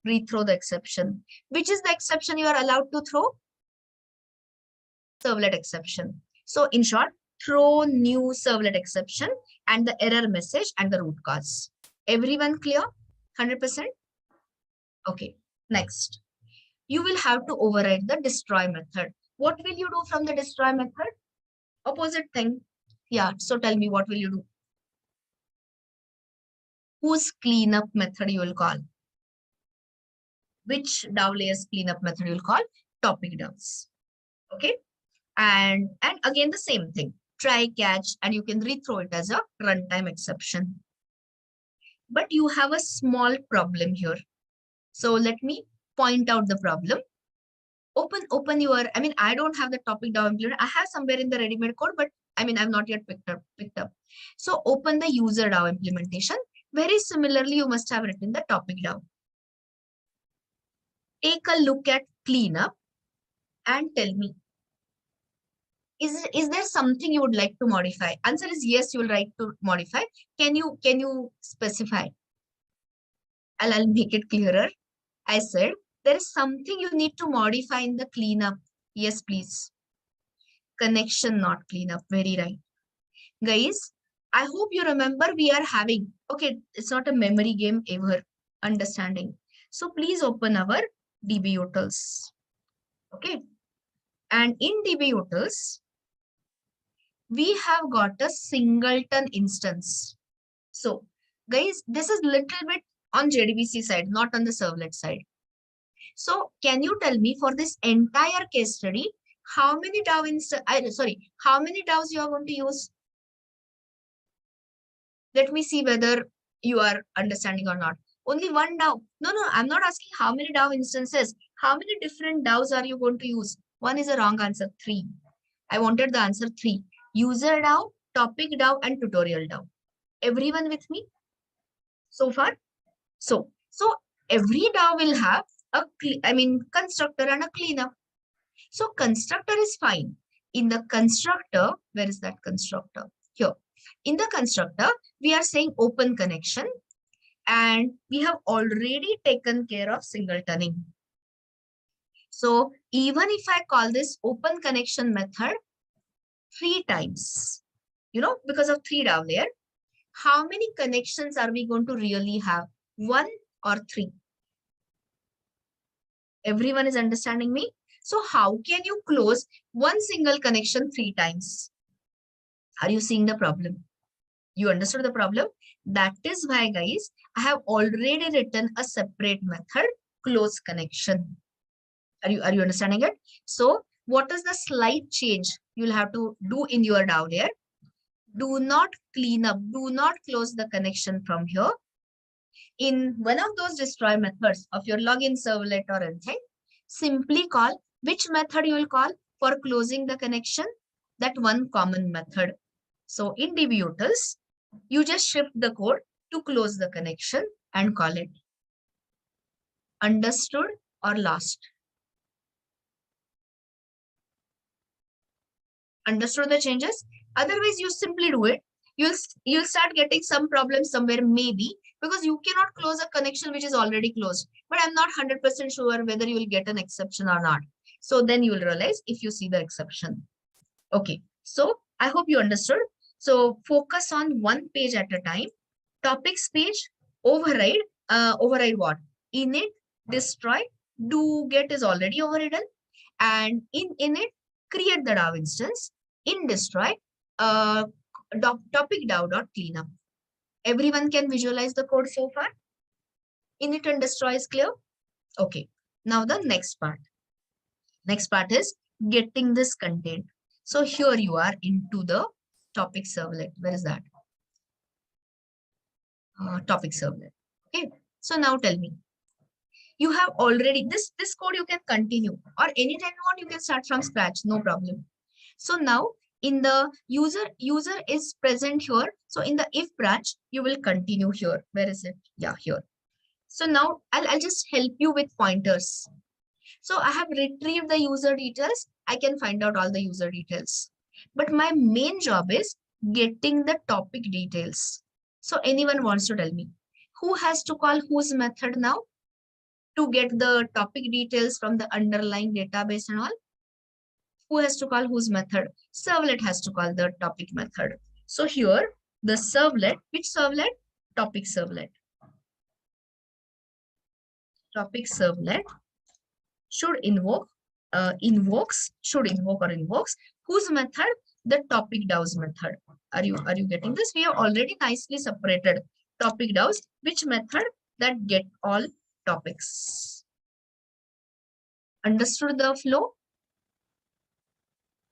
Rethrow the exception. Which is the exception you are allowed to throw? Servlet exception. So in short, throw new servlet exception and the error message and the root cause. Everyone clear? 100%? Okay, next. You will have to override the destroy method. What will you do from the destroy method? Opposite thing. Yeah, so tell me, what will you do? Whose cleanup method you will call? Which DAO layers cleanup method you will call? Topic DAOs. Okay. And again, the same thing. Try catch and you can rethrow it as a runtime exception. But you have a small problem here. So let me point out the problem. Open your, I mean, I don't have the topic DAO implemented. I have somewhere in the ready-made code, but I mean, I've not yet picked up. So open the user DAO implementation. Very similarly, you must have written the topic DAO. Take a look at cleanup and tell me, is there something you would like to modify? Answer is yes, you will like to modify. Can you specify? I'll make it clearer. I said there is something you need to modify in the cleanup. Yes, please. Connection, not cleanup. Very right. Guys, I hope you remember we are having, okay, it's not a memory game ever, understanding. So please open our DB utils. Okay. And in DB utils, we have got a singleton instance. So guys, this is little bit on JDBC side, not on the servlet side. So can you tell me for this entire case study, how many how many DAOs you are going to use? Let me see whether you are understanding or not. Only one DAO. No, I'm not asking how many DAO instances. How many different DAOs are you going to use? One is a wrong answer, 3. I wanted the answer 3. User DAO, topic DAO, and tutorial DAO. Everyone with me so far? So every DAO will have a constructor and a cleanup. So constructor is fine. In the constructor, where is that constructor? Here. In the constructor, we are saying open connection and we have already taken care of singletoning. So even if I call this open connection method 3 times, because of 3 down there, how many connections are we going to really have? 1 or 3? Everyone is understanding me? So how can you close one single connection 3 times? Are you seeing the problem? You understood the problem? That is why, guys, I have already written a separate method, close connection. Are you understanding it? So what is the slight change you'll have to do in your DAO there? do not clean up, do not close the connection from here. In one of those destroy methods of your login servlet or anything, simply call which method you will call for closing the connection, that one common method. So in DBUtils, you just shift the code to close the connection and call it. Understood or lost? Understood the changes? Otherwise, you simply do it. You'll start getting some problems somewhere, maybe because you cannot close a connection which is already closed. But I'm not 100% sure whether you will get an exception or not. So then you will realize if you see the exception. Okay, so I hope you understood. So focus on one page at a time. Topics page, override. Override what? Init, destroy, do get is already overridden. And in init, create the DAO instance. In destroy, topic DAO.cleanup. Everyone can visualize the code so far? Init and destroy is clear? Okay. Now the next part. Next part is getting this content. So here you are into the topic servlet. Where is that? Topic servlet. Okay. So now tell me. You have already, this code you can continue, or anytime you want, you can start from scratch, no problem. So now in the user is present here. So in the if branch, you will continue here. Where is it? Yeah, here. So now I'll just help you with pointers. So I have retrieved the user details. I can find out all the user details. But my main job is getting the topic details. So anyone wants to tell me who has to call whose method now to get the topic details from the underlying database and all? Who has to call whose method? Servlet has to call the topic method. So here the servlet, which servlet? Topic servlet. Topic servlet should invoke, should invoke or invokes whose method? The topic DAO's method. Are you getting this? We have already nicely separated topic DAO's, which method? That get all topics. Understood the flow?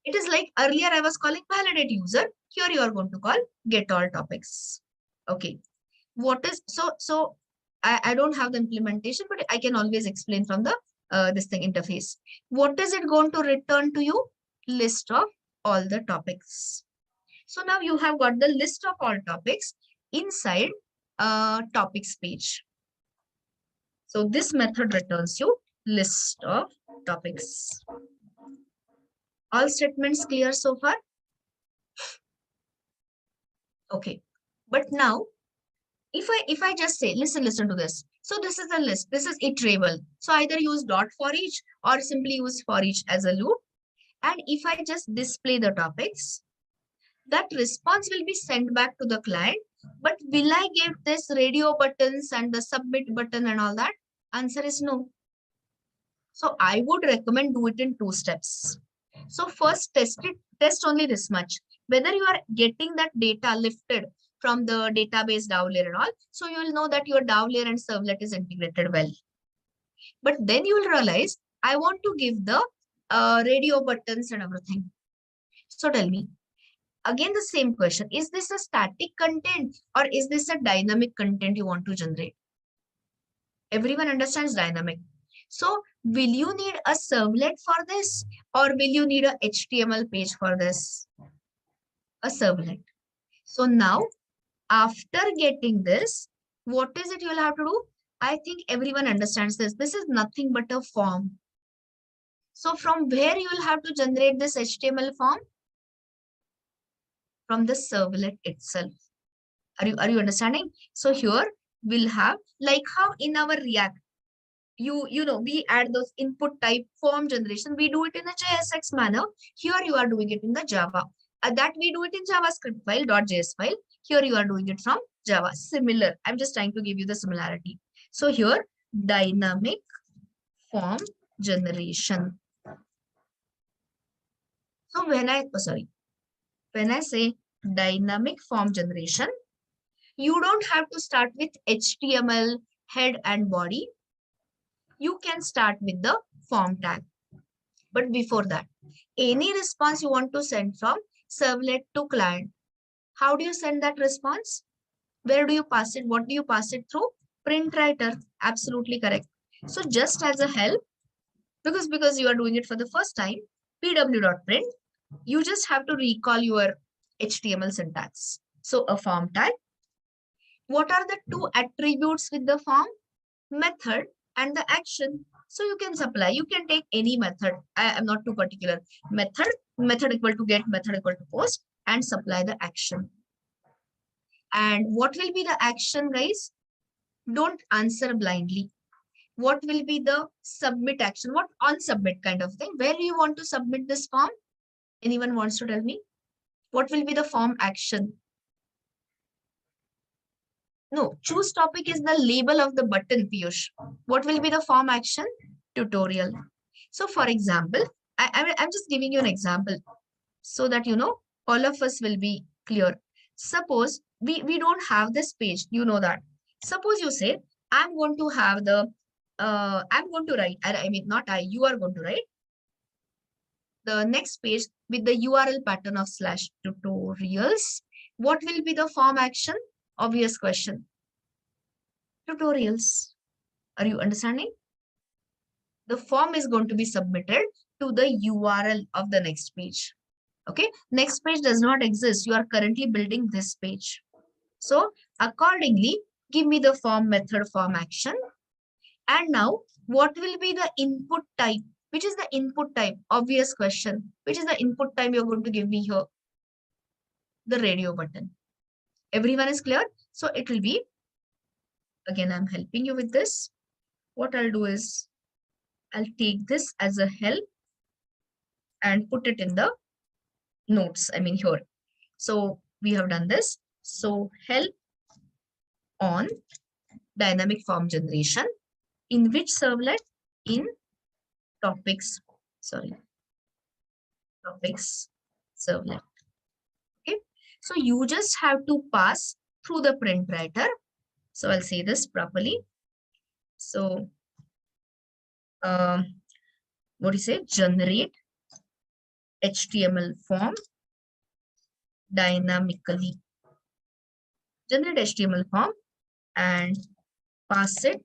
It is like earlier I was calling validate user. Here you are going to call get all topics. Okay. What is so I don't have the implementation, but I can always explain from the this thing interface. What is it going to return to you? List of all the topics. So now you have got the list of all topics inside topics page. So this method returns you list of topics. All statements clear so far? Okay. But now, if I just say, listen to this. So this is the list. This is iterable. So either use dot for each or simply use for each as a loop. And if I just display the topics, that response will be sent back to the client. But will I get this radio buttons and the submit button and all that? Answer is no. So I would recommend do it in 2 steps. So first test only this much, whether you are getting that data lifted from the database DAO layer and all. So you will know that your DAO layer and servlet is integrated well. But then you will realize I want to give the radio buttons and everything. So tell me, again the same question, is this a static content or is this a dynamic content you want to generate? Everyone understands dynamic. So will you need a servlet for this or will you need a HTML page for this? A servlet. So now after getting this, what is it you'll have to do? I think everyone understands this. This is nothing but a form. So from where you will have to generate this HTML form? From the servlet itself. Are you understanding? So here we'll have, like how in our React, you know, we add those input type form generation. We do it in a JSX manner. Here you are doing it in the Java. That we do it in JavaScript file, .js file. Here you are doing it from Java. Similar. I'm just trying to give you the similarity. So here, dynamic form generation. So when I say dynamic form generation, you don't have to start with HTML head and body. You can start with the form tag. But before that, any response you want to send from servlet to client, How do you send that response? Where do you pass it? What do you pass it through? Print writer. Absolutely correct. So just as a help, because you are doing it for the first time, pw.print, you just have to recall your HTML syntax. So a form tag. What are the two attributes with the form? Method and the action. So you can supply, you can take any method. I am not too particular. Method equal to get, method equal to post, and supply the action. And what will be the action, guys? Don't answer blindly. What will be the submit action? What on submit kind of thing? Where do you want to submit this form? Anyone wants to tell me? What will be the form action? No, choose topic is the label of the button, Piyush. What will be the form action? Tutorial. So for example, I'm just giving you an example so that you know all of us will be clear. Suppose we don't have this page, you know that. Suppose you say, I'm going to have the, I'm going to write, I mean, not I, you are going to write the next page with the URL pattern of /tutorials. What will be the form action? Obvious question. Tutorials. Are you understanding? The form is going to be submitted to the URL of the next page. Okay, next page does not exist. You are currently building this page. So accordingly, give me the form method, form action. And now what will be the input type? Which is the input type? Obvious question. Which is the input type you're going to give me here? The radio button. Everyone is clear? So it will be, again, I'm helping you with this. What I'll do is I'll take this as a help and put it in the notes. I mean here. So we have done this. So help on dynamic form generation. In which servlet? In topics. Sorry. Topics servlet. Okay. So you just have to pass through the print writer. So I'll say this properly. So what do you say? Generate HTML form dynamically. Generate HTML form and pass it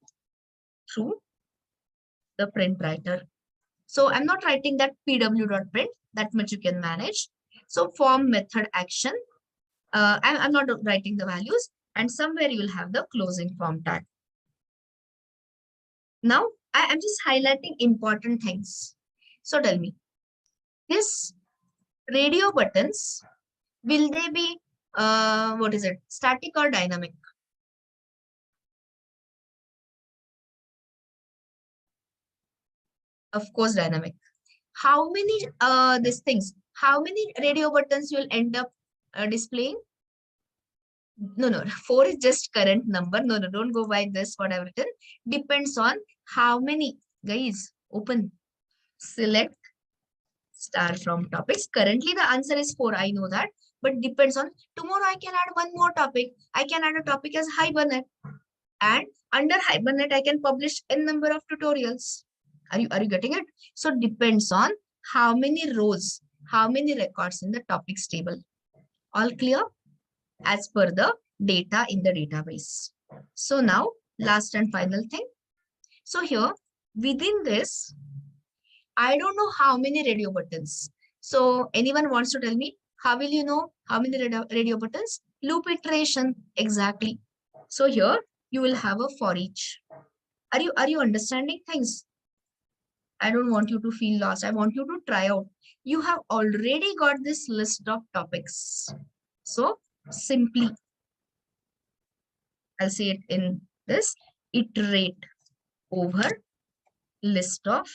through the print writer. So I'm not writing that pw.print, that much you can manage. So form method action. I'm not writing the values, and somewhere you will have the closing form tag. Now I'm just highlighting important things. So tell me, this radio buttons, will they be what is it, static or dynamic? Of course, dynamic. How many these things? How many radio buttons you will end up displaying? No, 4 is just current number. No, don't go by this, what I've written. Depends on how many, guys, open, select star from topics. Currently, the answer is 4. I know that, but depends on tomorrow. I can add one more topic. I can add a topic as Hibernate, and under Hibernate, I can publish n number of tutorials. Are you getting it? So depends on how many rows, how many records in the topics table. All clear? As per the data in the database. So now, last and final thing. So here, within this, I don't know how many radio buttons. So anyone wants to tell me, how will you know how many radio buttons? Loop iteration, exactly. So here, you will have a for each. Are you understanding things? I don't want you to feel lost. I want you to try out. You have already got this list of topics. So simply, I'll say it in this, iterate over list of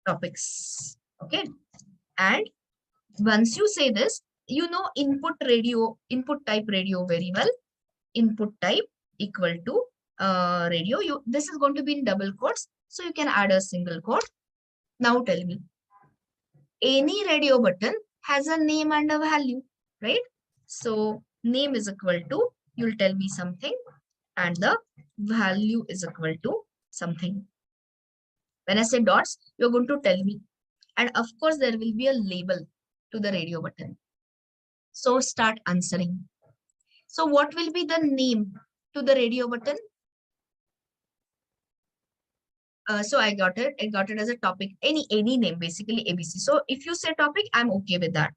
topics. Okay. And once you say this, you know input type radio very well. Input type equal to radio. This is going to be in double quotes. So you can add a single quote. Now tell me, any radio button has a name and a value, right? So name is equal to, you'll tell me something, and the value is equal to something. When I say dots, you're going to tell me. And of course, there will be a label to the radio button. So start answering. So what will be the name to the radio button? So I got it. I got it as a topic, any name, basically ABC. So if you say topic, I'm okay with that.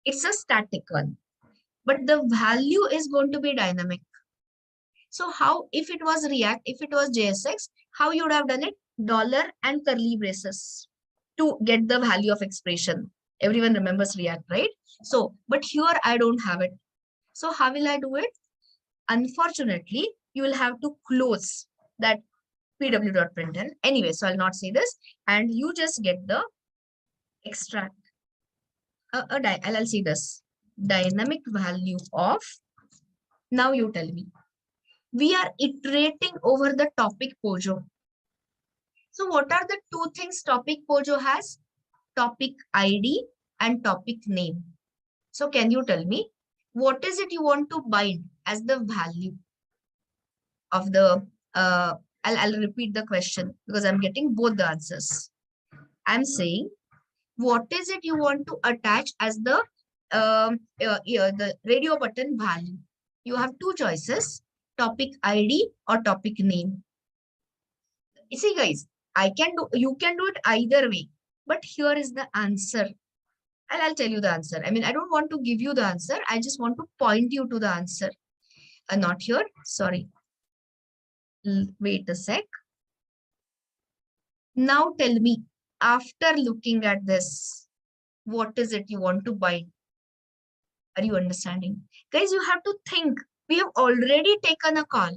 It's a static one, but the value is going to be dynamic. So how, if it was React, if it was JSX, how you would have done it? Dollar and curly braces to get the value of expression. Everyone remembers React, right? So, but here I don't have it. So how will I do it? Unfortunately, you will have to close that pw.println. Anyway, so I'll not say this. And you just get the extract. I'll see this. Dynamic value of, now you tell me. We are iterating over the topic Pojo. So what are the two things topic Pojo has? Topic ID and topic name. So can you tell me, what is it you want to bind as the value of the, I'll repeat the question because I'm getting both the answers. I'm saying, what is it you want to attach as the radio button value? You have two choices, topic ID or topic name. You see guys, you can do it either way, but here is the answer. I'll tell you the answer. I mean, I don't want to give you the answer. I just want to point you to the answer. Not here, sorry. Wait a sec. Now tell me, after looking at this, what is it you want to bind? Are you understanding? Guys, you have to think. We have already taken a call.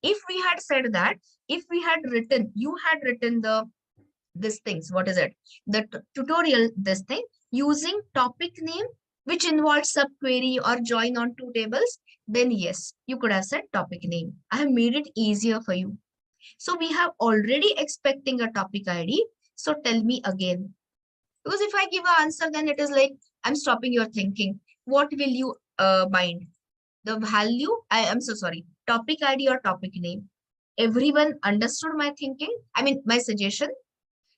If we had said that, if we had written, you had written this things, what is it? The tutorial, this thing, using topic name, which involves subquery or join on two tables, then yes, you could have said topic name. I have made it easier for you. So we have already expecting a topic ID. So tell me again. Because if I give an answer, then it is like, I'm stopping your thinking. What will you bind? The value, I am so sorry, topic ID or topic name. Everyone understood my thinking? I mean, my suggestion?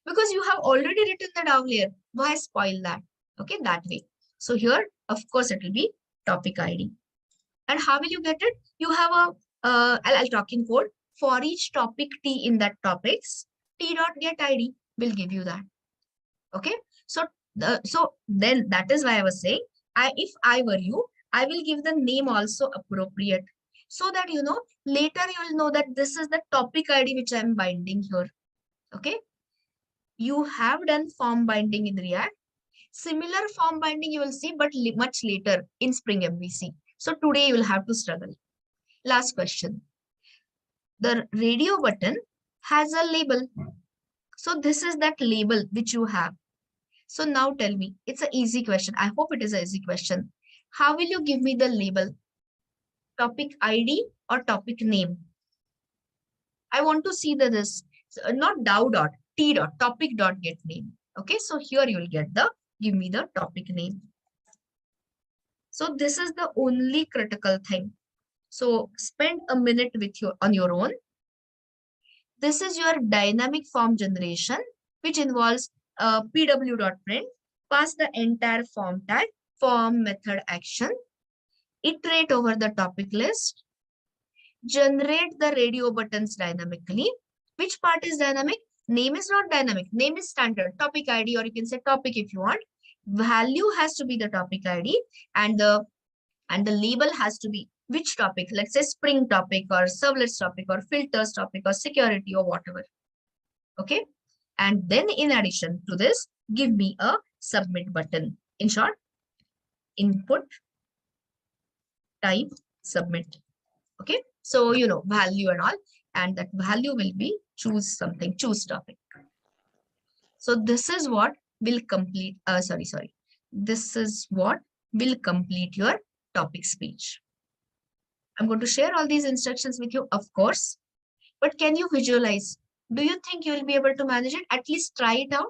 Because you have already written the down layer. Why spoil that? Okay, that way. So here, of course, it will be topic ID. And how will you get it? You have a, I'll talk in code. For each topic T in that topics, T.getID will give you that. Okay. So then that is why I was saying, if I were you, I will give the name also appropriate so that, you know, later you will know that this is the topic ID which I'm binding here. Okay. You have done form binding in React. Similar form binding you will see, but much later in Spring MVC. So today you will have to struggle. Last question. The radio button has a label. So this is that label which you have. So now tell me, it's an easy question. I hope it is an easy question. How will you give me the label? Topic ID or topic name? I want to see this, not DAO dot, T dot, topic dot get name. Okay, so here you will get the, give me the topic name. So this is the only critical thing. So spend a minute with on your own. This is your dynamic form generation, which involves pw.print, pass the entire form tag, form method action, iterate over the topic list, generate the radio buttons dynamically. Which part is dynamic? Name is not dynamic. Name is standard, topic ID, or you can say topic if you want. Value has to be the topic ID, and the label has to be which topic. Let's say Spring topic or Servlets topic or filters topic or security or whatever. Okay. And then in addition to this, give me a submit button. In short, input, type, submit. Okay. So, you know, value and all, and that value will be choose something, choose topic. So this is what will complete, This is what will complete your topic speech. I'm going to share all these instructions with you, of course, but can you visualize? Do you think you will be able to manage it? At least try it out.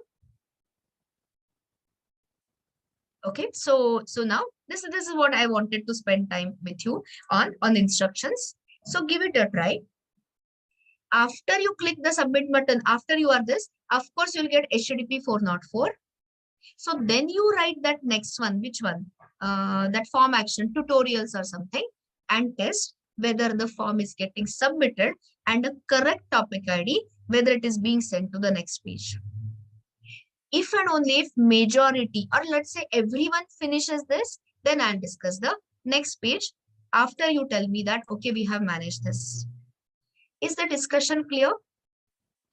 Okay, so now this is what I wanted to spend time with you on instructions. So give it a try. After you click the submit button, after you are this, of course, you'll get HTTP 404. So then you write that next one, which one? That form action, tutorials or something, and test whether the form is getting submitted and a correct topic ID, whether it is being sent to the next page. If and only if majority, or let's say everyone finishes this, then I'll discuss the next page after you tell me that, okay, we have managed this. Is the discussion clear?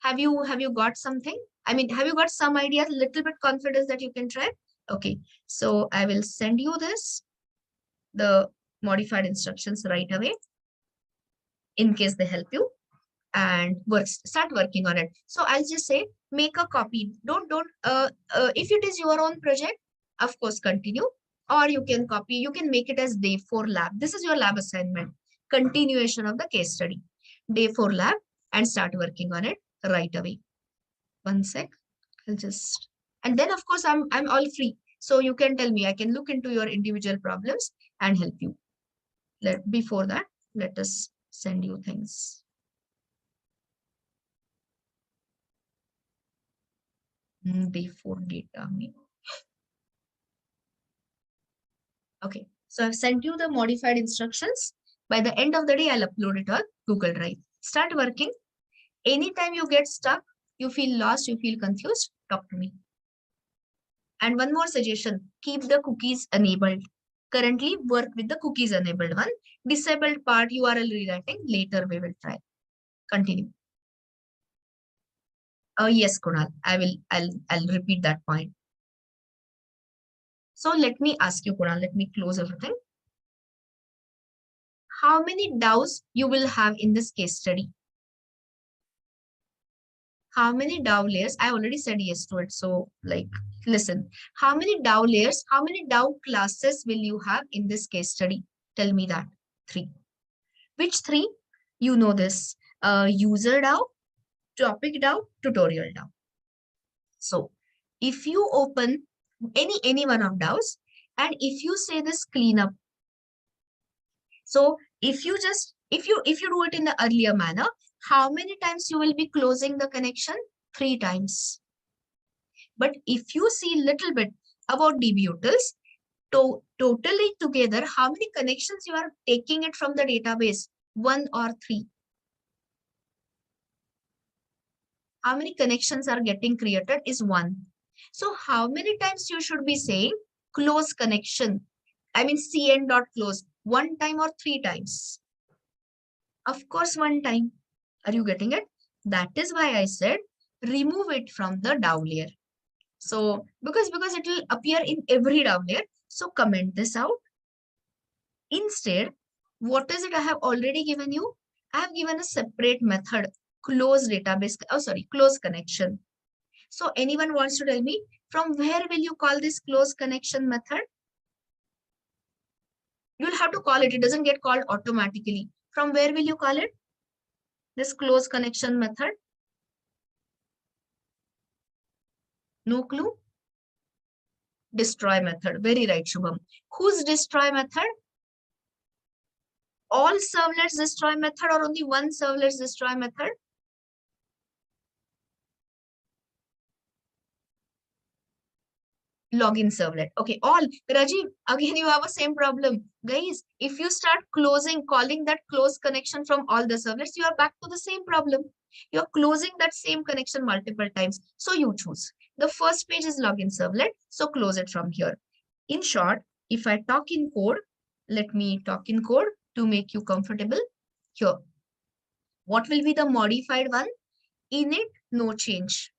Have you got something? I mean, have you got some idea, little bit confidence that you can try? Okay, so I will send you this, the modified instructions right away, in case they help you, and start working on it. So I'll just say, make a copy. If it is your own project, of course, continue, or you can copy, you can make it as day 4 lab. This is your lab assignment, continuation of the case study, day 4 lab, and start working on it right away. One sec, I'll just, and then of course I'm all free. So you can tell me, I can look into your individual problems and help you. Before that, let us send you things. Day 4 data. Okay, so I've sent you the modified instructions. By the end of the day, I'll upload it on Google Drive. Start working. Anytime you get stuck, you feel lost, you feel confused, talk to me. And one more suggestion, keep the cookies enabled. Currently, work with the cookies enabled one. Disabled part, URL rewriting, later we will try. Continue. Yes, Kunal, I'll repeat that point. So let me ask you, Kunal, let me close everything. How many DAOs you will have in this case study? How many DAO layers? I already said yes to it. So like, listen, how many DAO layers, how many DAO classes will you have in this case study? Tell me that. 3. Which 3? You know this. User DAO, topic DAO, tutorial DAO. So if you open any one of DAOs, and if you say this cleanup, so if you do it in the earlier manner, how many times you will be closing the connection? 3 times. But if you see little bit about DBUtils, totally together, how many connections you are taking it from the database? 1 or 3. How many connections are getting created is 1. So how many times you should be saying close connection? I mean cn.close. 1 time or 3 times? Of course, 1 time. Are you getting it? That is why I said remove it from the DAO layer. So because it will appear in every DAO layer. So comment this out. Instead, what is it I have already given you? I have given a separate method, close database, close connection. So anyone wants to tell me from where will you call this close connection method? You'll have to call it. It doesn't get called automatically. From where will you call it? This close connection method? No clue? Destroy method. Very right, Shubham. Whose destroy method? All servlets destroy method or only one servlets destroy method? Login servlet. Okay, all. Rajiv, again, you have the same problem. Guys, if you start calling that close connection from all the servlets, you are back to the same problem. You're closing that same connection multiple times. So you choose. The first page is login servlet. So close it from here. In short, if I talk in code, let me talk in code to make you comfortable. Here. What will be the modified one? Init, no change.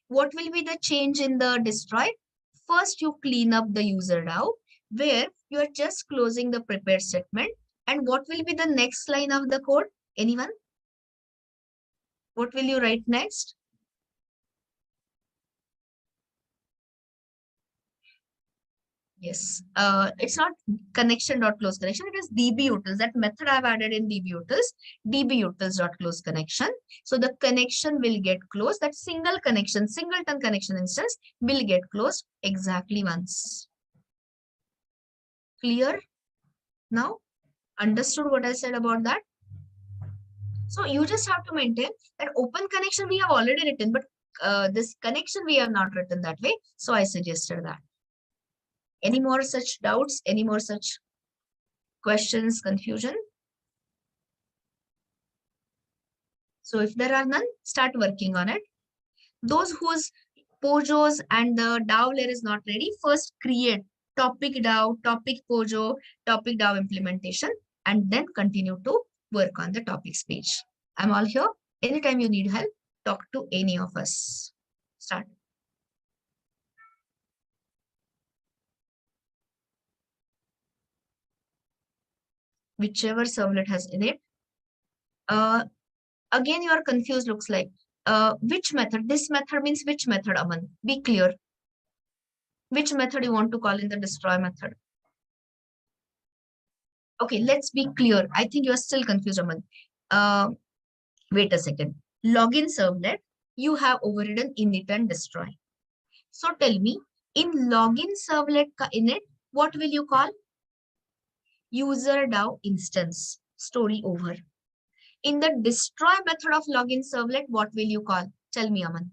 What will be the change in the destroy? First, you clean up the user DAO, where you are just closing the prepared statement. And what will be the next line of the code? Anyone? What will you write next? Yes, it's not connection.close connection. It is DBUtils. That method I've added in DBUtils, DBUtils.close connection. So the connection will get closed. That single connection, singleton connection instance will get closed exactly once. Clear now? Understood what I said about that? So you just have to maintain that open connection we have already written, but this connection we have not written that way. So I suggested that. Any more such doubts? Any more such questions, confusion? So if there are none, start working on it. Those whose Pojos and the DAO layer is not ready, first create topic DAO, topic Pojo, topic DAO implementation, and then continue to work on the topics page. I'm all here. Anytime you need help, talk to any of us. Start. Whichever servlet has in it. Again, you are confused, looks like. Which method? This method means which method, Aman? Be clear. Which method you want to call in the destroy method? Okay, let's be clear. I think you are still confused, Aman. Wait a second. Login servlet, you have overridden init and destroy. So tell me, in login servlet init, what will you call? User DAO instance. Story over. In the destroy method of login servlet, what will you call? Tell me, Aman.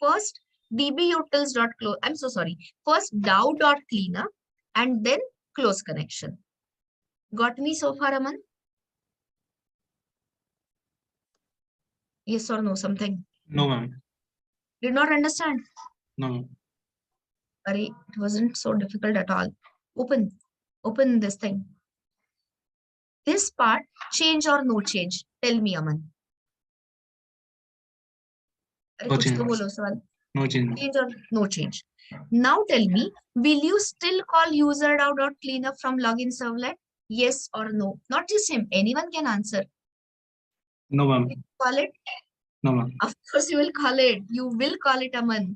First, dbutils.close. I'm so sorry. First, DAO.cleanup and then close connection. Got me so far, Aman? Yes or no? Something? No, ma'am. Did not understand? No. Sorry, it wasn't so difficult at all. Open this thing. This part, change or no change? Tell me, Aman. No change. No change. Change or no change. Now tell me, will you still call user.cleanup from login servlet? Yes or no? Not just him. Anyone can answer. No, ma'am. Call it? No, ma'am. Of course you will call it. You will call it, Aman.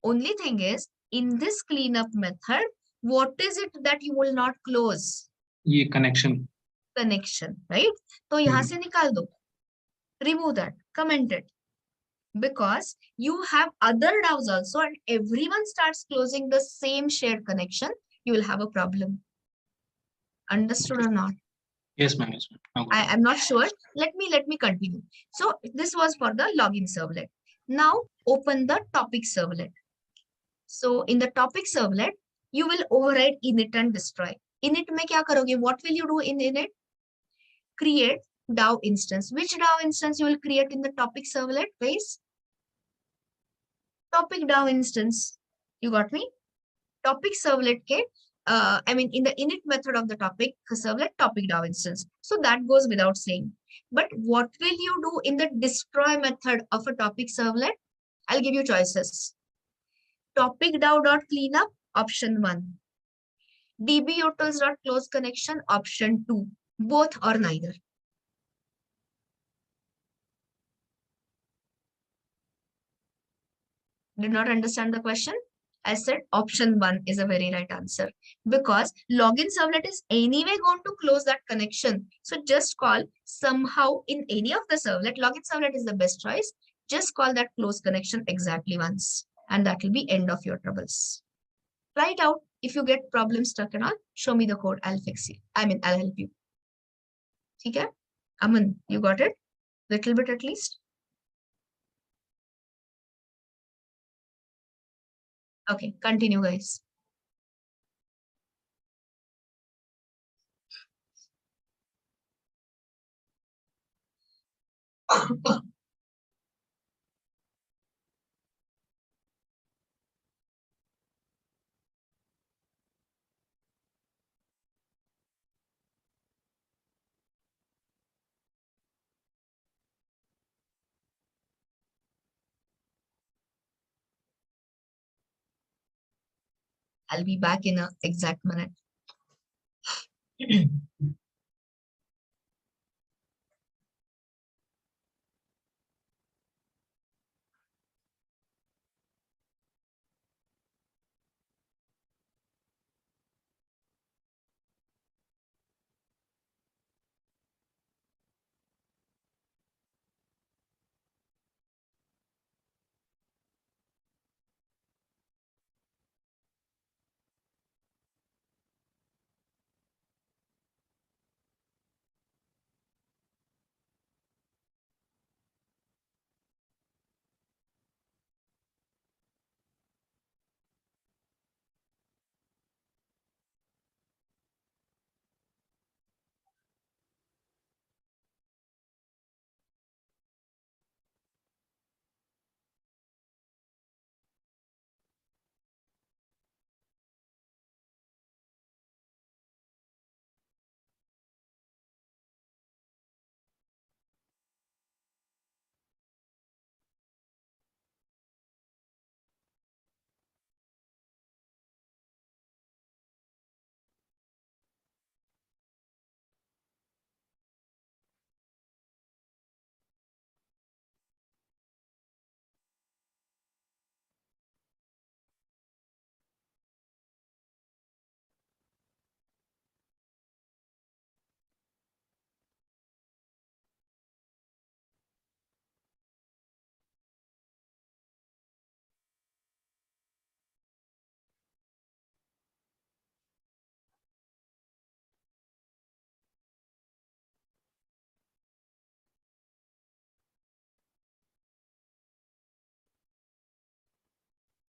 Only thing is, in this cleanup method, what is it that you will not close? ये connection. Connection, right? तो यहाँ से निकाल दो. Remove that. Comment it. Because you have other DAOs also and everyone starts closing the same shared connection, you will have a problem. Understood or not? Yes, ma'am. Yes, ma'am. I am not sure. Let me continue. So this was for the login servlet. Now open the topic servlet. So in the topic servlet, you will override init and destroy. Init में क्या करोगे? What will you do in init? Create DAO instance. Which DAO instance you will create in the topic servlet, guys? Topic DAO instance. You got me? Topic servlet ke, I mean, in the init method of the topic servlet, topic DAO instance. So that goes without saying. But what will you do in the destroy method of a topic servlet? I'll give you choices. Topic DAO.cleanup, option 1. dbutils.close connection, option 2. Both or neither. Did not understand the question? I said option 1 is a very right answer because login servlet is anyway going to close that connection. So just call somehow in any of the servlet, login servlet is the best choice. Just call that close connection exactly once and that will be end of your troubles. Try it out. If you get problems stuck and all, show me the code. I'll fix it. I mean, I'll help you. Okay? Aman, you got it? Little bit at least? Okay, continue guys. I'll be back in an exact minute.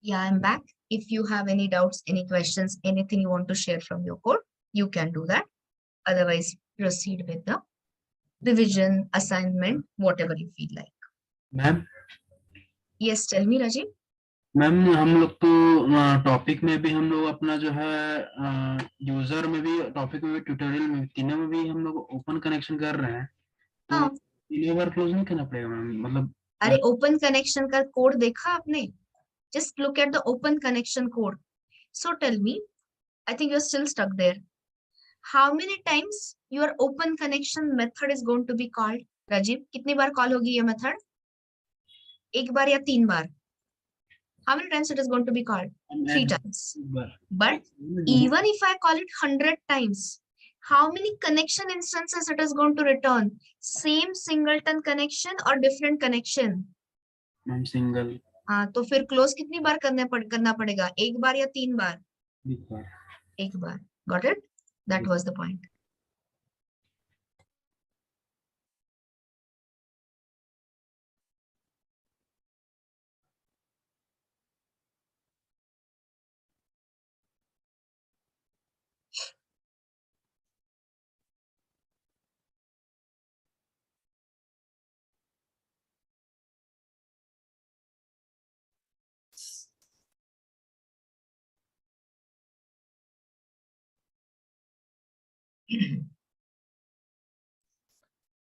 Yeah, I'm back. If you have any doubts, any questions, anything you want to share from your code, you can do that. Otherwise, proceed with the revision, assignment, whatever you feel like. Ma'am Yes, tell me, Rajiv. Ma'am हम लोग तो topic में भी हम लोग अपना जो है यूजर में भी टॉपिक में भी ट्यूटोरियल में भी तीनों में भी हम लोग ओपन कनेक्शन कर रहे हैं तो हाँ, तीनों बार क्लोज नहीं करना पड़ेगा मैम मतलब अरे ओपन कनेक्शन का कोड देखा आपने? Just look at the open connection code. So tell me, I think you're still stuck there. How many times your open connection method is going to be called? Rajiv, कितनी बार call होगी ये method? एक बार या 3 बार? How many times it is going to be called? 3 times. But even if I call it 100 times, how many connection instances it is going to return? Same singleton connection or different connection? Ma'am single हाँ, तो फिर close कितनी बार करना पड़ेगा? एक बार या 3 बार? एक बार. Got it? That was the point.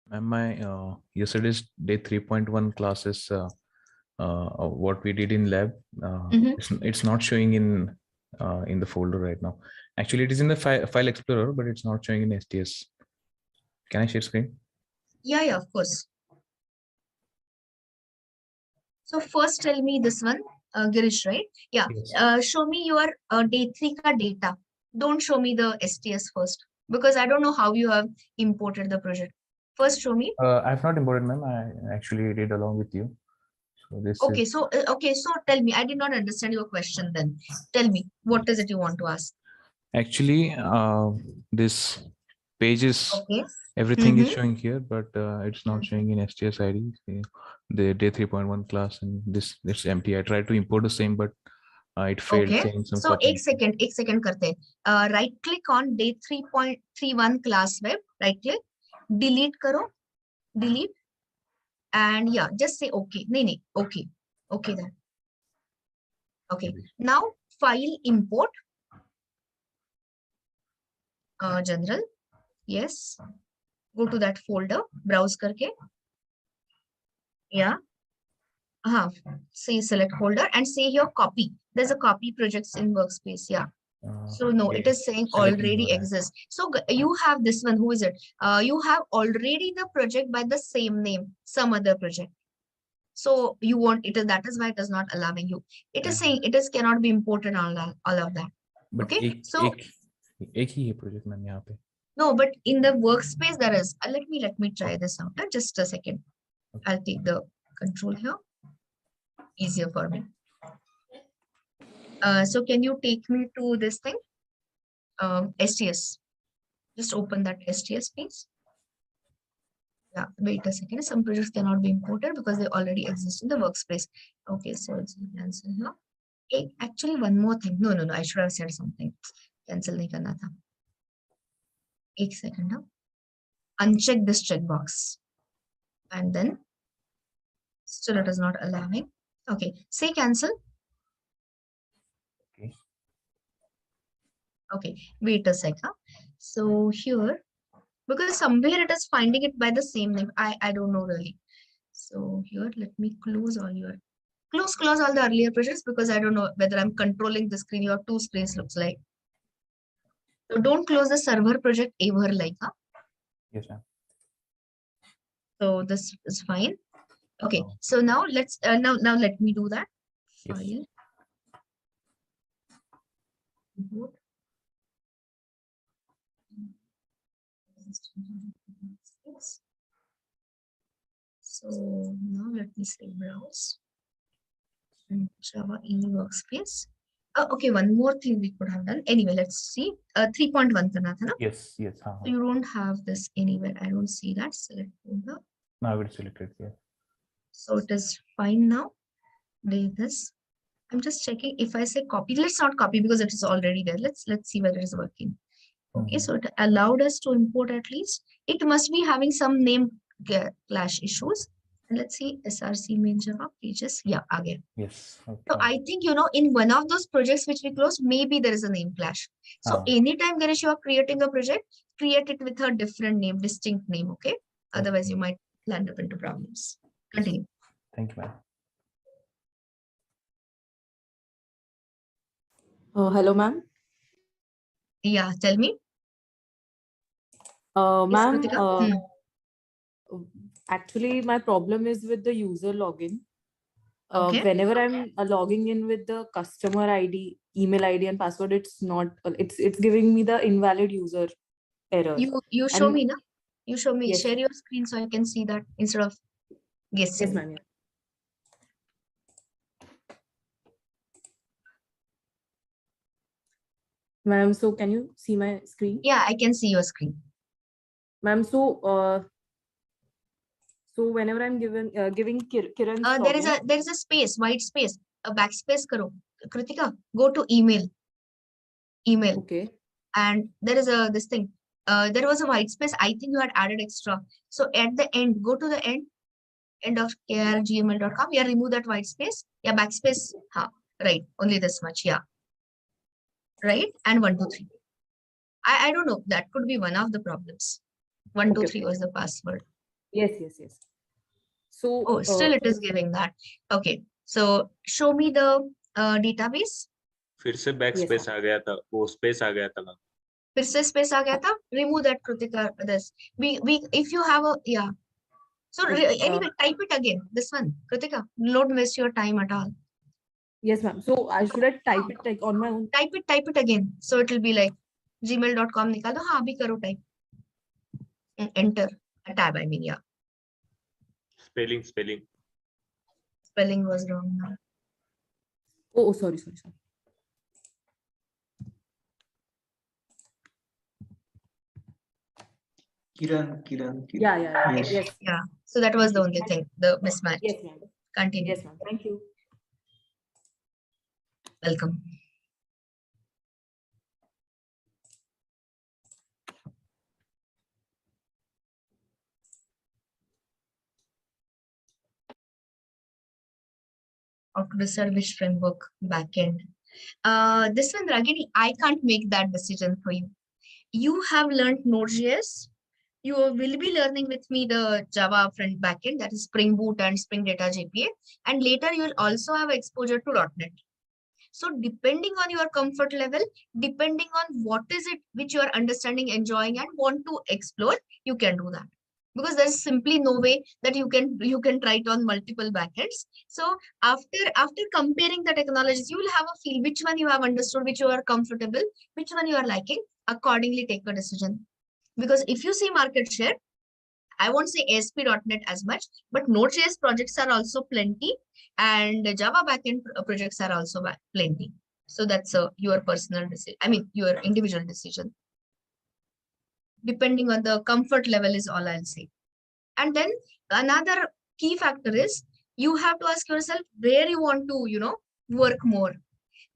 Ma'am, my yesterday's day 3.1 classes, what we did in lab, it's not showing in the folder right now. Actually, it is in the file explorer, but it's not showing in STS. Can I share screen? Yeah, of course. So first tell me this one, Girish, right? Yeah. Yes. Show me your day 3 ka data. Don't show me the STS first because I don't know how you have imported the project. First show me. I have not imported, ma'am. I actually did along with you. So this Okay, is, so tell me, I did not understand your question then. Tell me, what is it you want to ask? actually this page is Okay. everything is showing here, but it's not showing in STS ID. The day 3.1 class and this empty. I tried to import the same, but it failed. Okay. Saying some So copy. एक second करते हैं. Right click on day 3.31 class web. Right click. Delete करो. Delete. And yeah, just say okay. नहीं, okay. Okay then. Okay. Now file import. General. Yes. Go to that folder. Browse करके. Yeah. Say select folder and say here copy. There's a copy projects in workspace. Yeah. So no, it is saying already exists. So you have this one. Who is it? You have already the project by the same name, some other project. So you want it is that is why it is not allowing you. It is saying it is cannot be imported all of that. But Okay. So एक ही है project ma'am यहाँ पे. no, but in the workspace there is. Let me try this out. Just a second. I'll take the control here. Easier for me. So can you take me to this thing? STS. Just open that STS please. Yeah, wait a second. Some projects cannot be imported because they already exist in the workspace. Okay, so it's cancel here. Hey, actually, one more thing. No. I should have said something. Cancel nahi karna tha. Ek second now. Uncheck this checkbox. And then still it is not allowing. Okay, say cancel. Okay. Okay, wait a second. So here, because somewhere it is finding it by the same name. I don't know really. So here, let me close all your close all the earlier projects because I don't know whether I'm controlling the screen. You have 2 screens looks like. So don't close the server project ever like huh? Yes, ma'am. So this is fine. Okay, so now let's now let me do that. Yes. File. Import. So now let me say browse and Java EE workspace. Okay, one more thing we could have done. Anyway, let's see. 3.1 karna tha na? Yes. So you don't have this anywhere. I don't see that. Select folder. Now it's selected here. So it is fine now. Delete this. I'm just checking if I say copy. Let's not copy because it is already there. Let's see whether it is working. Okay, so it allowed us to import at least. It must be having some name clash issues. And let's see SRC main Java pages. Yeah, again. Yes. So Okay. I think, in one of those projects which we closed, maybe there is a name clash. So anytime, Ganesh, you are creating a project, create it with a different name, distinct name, okay? Otherwise, you might land up into problems. Continue. Thank you, ma'am. Hello, ma'am. Yeah, tell me. Yes, Ma'am, Kritika? actually, my problem is with the user login. Okay. Whenever I'm logging in with the customer ID, email ID, and password, it's not. It's giving me the invalid user error. You show And- me, na? You show me. Yes. Share your screen so I can see that instead of guessing. Yes, ma'am. Yeah. Ma'am, so can you see my screen? Yeah, I can see your screen. Ma'am, so whenever I'm giving Kiran's login, There is a space, white space, a backspace karo. Kritika, go to email. Email. okay. And there is this thing. There was a white space. I think you had added extra. So at the end, go to the end of krgmail.com. Yeah, remove that white space. Yeah, backspace. Right. Only this much. Yeah. Right. And 1, 2, 3. I don't know. That could be one of the problems. 1, 2, Okay. 3 was the password. Yes. So Oh, still it is giving that. Okay. So show me the database. फिर से back space आ गया था, वो space आ गया था ना, फिर से space आ गया था. Remove that, Kritika. This if you have a So anyway, type it again. This one, Kritika. Don't waste your time at all. yes, ma'am. So I should I type it like on my own? Type it again. So it will be like gmail.com निकाल दो. हाँ, अभी करो type. Enter a tab. I mean, yeah. Spelling Spelling was wrong now. Oh, sorry. Kiran. Yeah. Yes. Yes. Yeah. So that was the only thing, the mismatch. Yes, ma'am. Continue. Yes, ma'am. Thank you. Welcome. Of the service framework backend. This one, Ragini, I can't make that decision for you. You have learned Node.js. You will be learning with me the Java front backend, that is Spring Boot and Spring Data JPA. And later you will also have exposure to .NET. So depending on your comfort level, depending on what is it which you are understanding, enjoying, and want to explore, you can do that. Because there's simply no way that you can try it on multiple backends. So after comparing the technologies, you will have a feel which one you have understood, which you are comfortable, which one you are liking. Accordingly, take a decision. Because if you see market share, I won't say ASP.NET as much, but Node.js projects are also plenty, and Java backend projects are also plenty. So that's your personal decision. I mean, your individual decision. Depending on the comfort level is all I'll say. And then another key factor is you have to ask yourself where you want to, work more.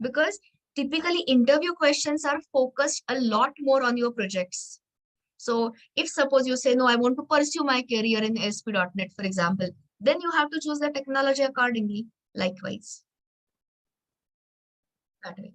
Because typically interview questions are focused a lot more on your projects. So if suppose you say, no, I want to pursue my career in ASP.NET, for example, then you have to choose the technology accordingly, likewise. That way.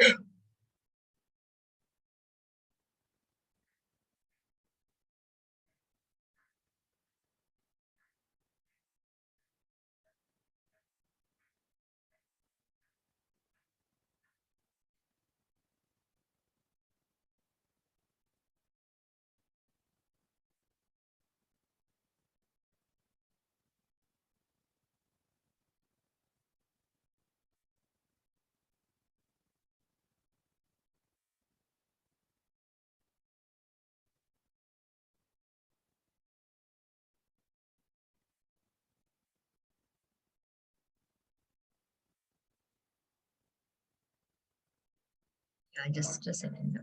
Yeah, just a second.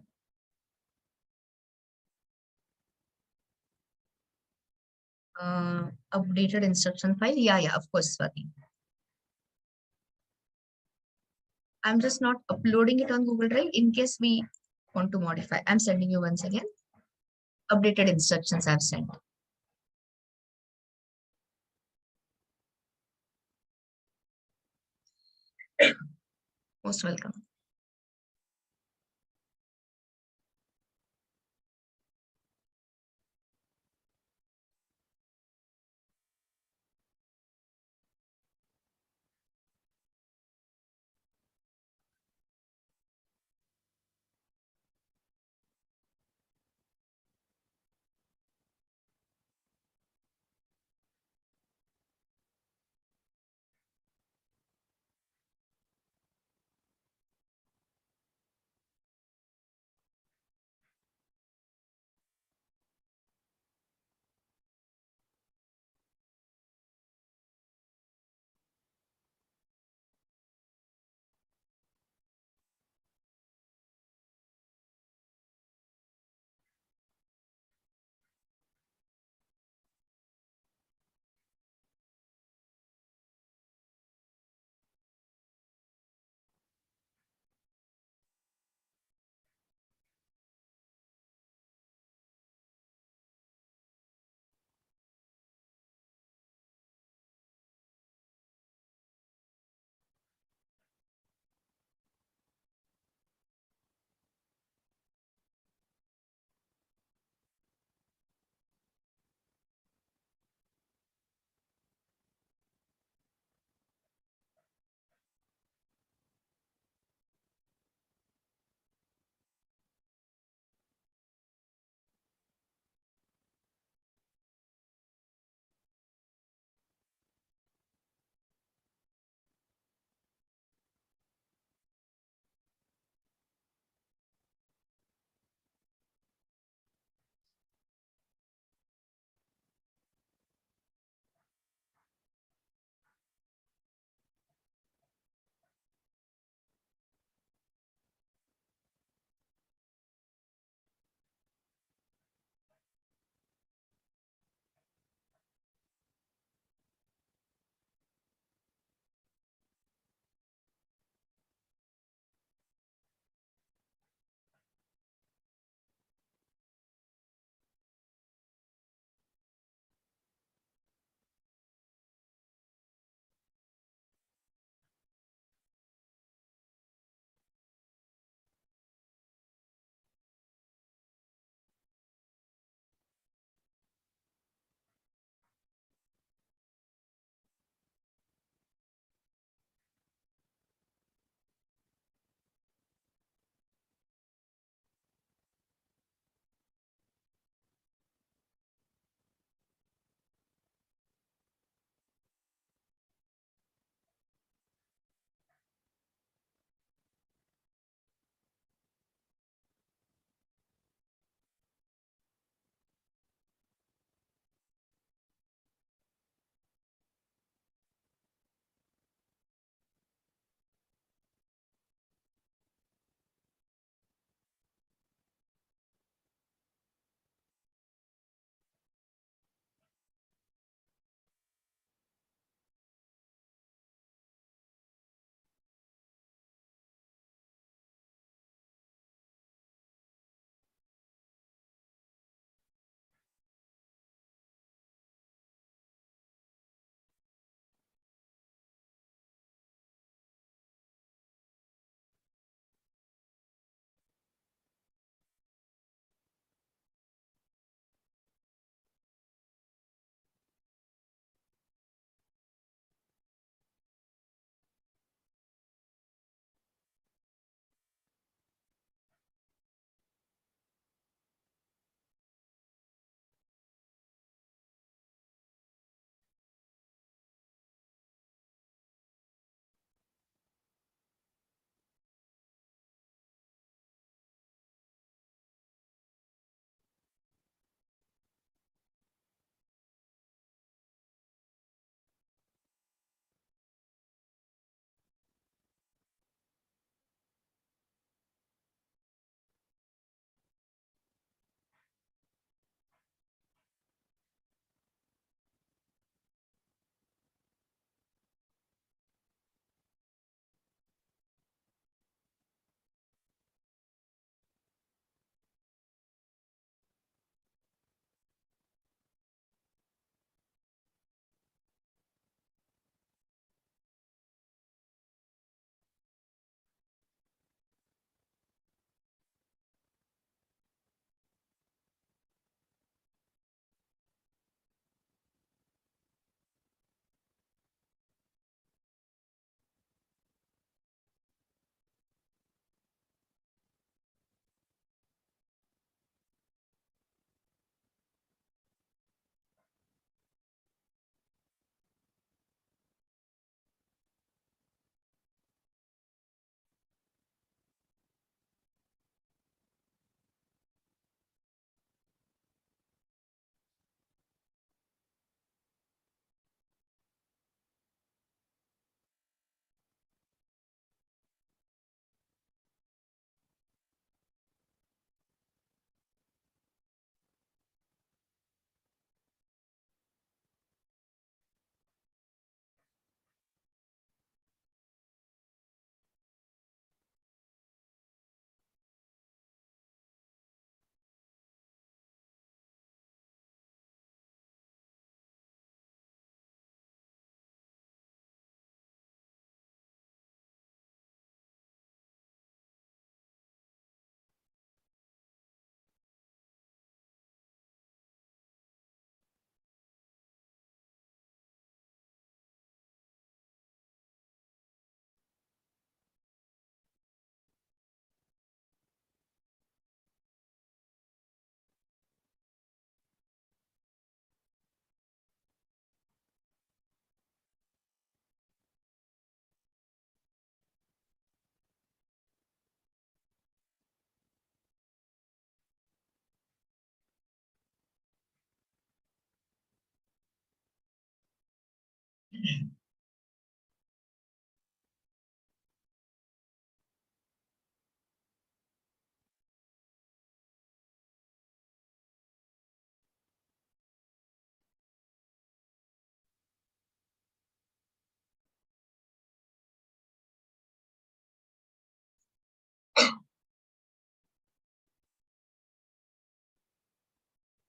Updated instruction file. Yeah, of course, Swati. I'm just not uploading it on Google Drive in case we want to modify. I'm sending you once again. Updated instructions I've sent. Most welcome.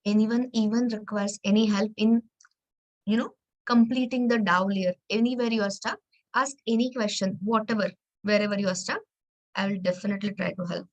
Anyone even requires any help in, completing the DAO layer, anywhere you are stuck, ask any question, whatever, wherever you are stuck, I will definitely try to help.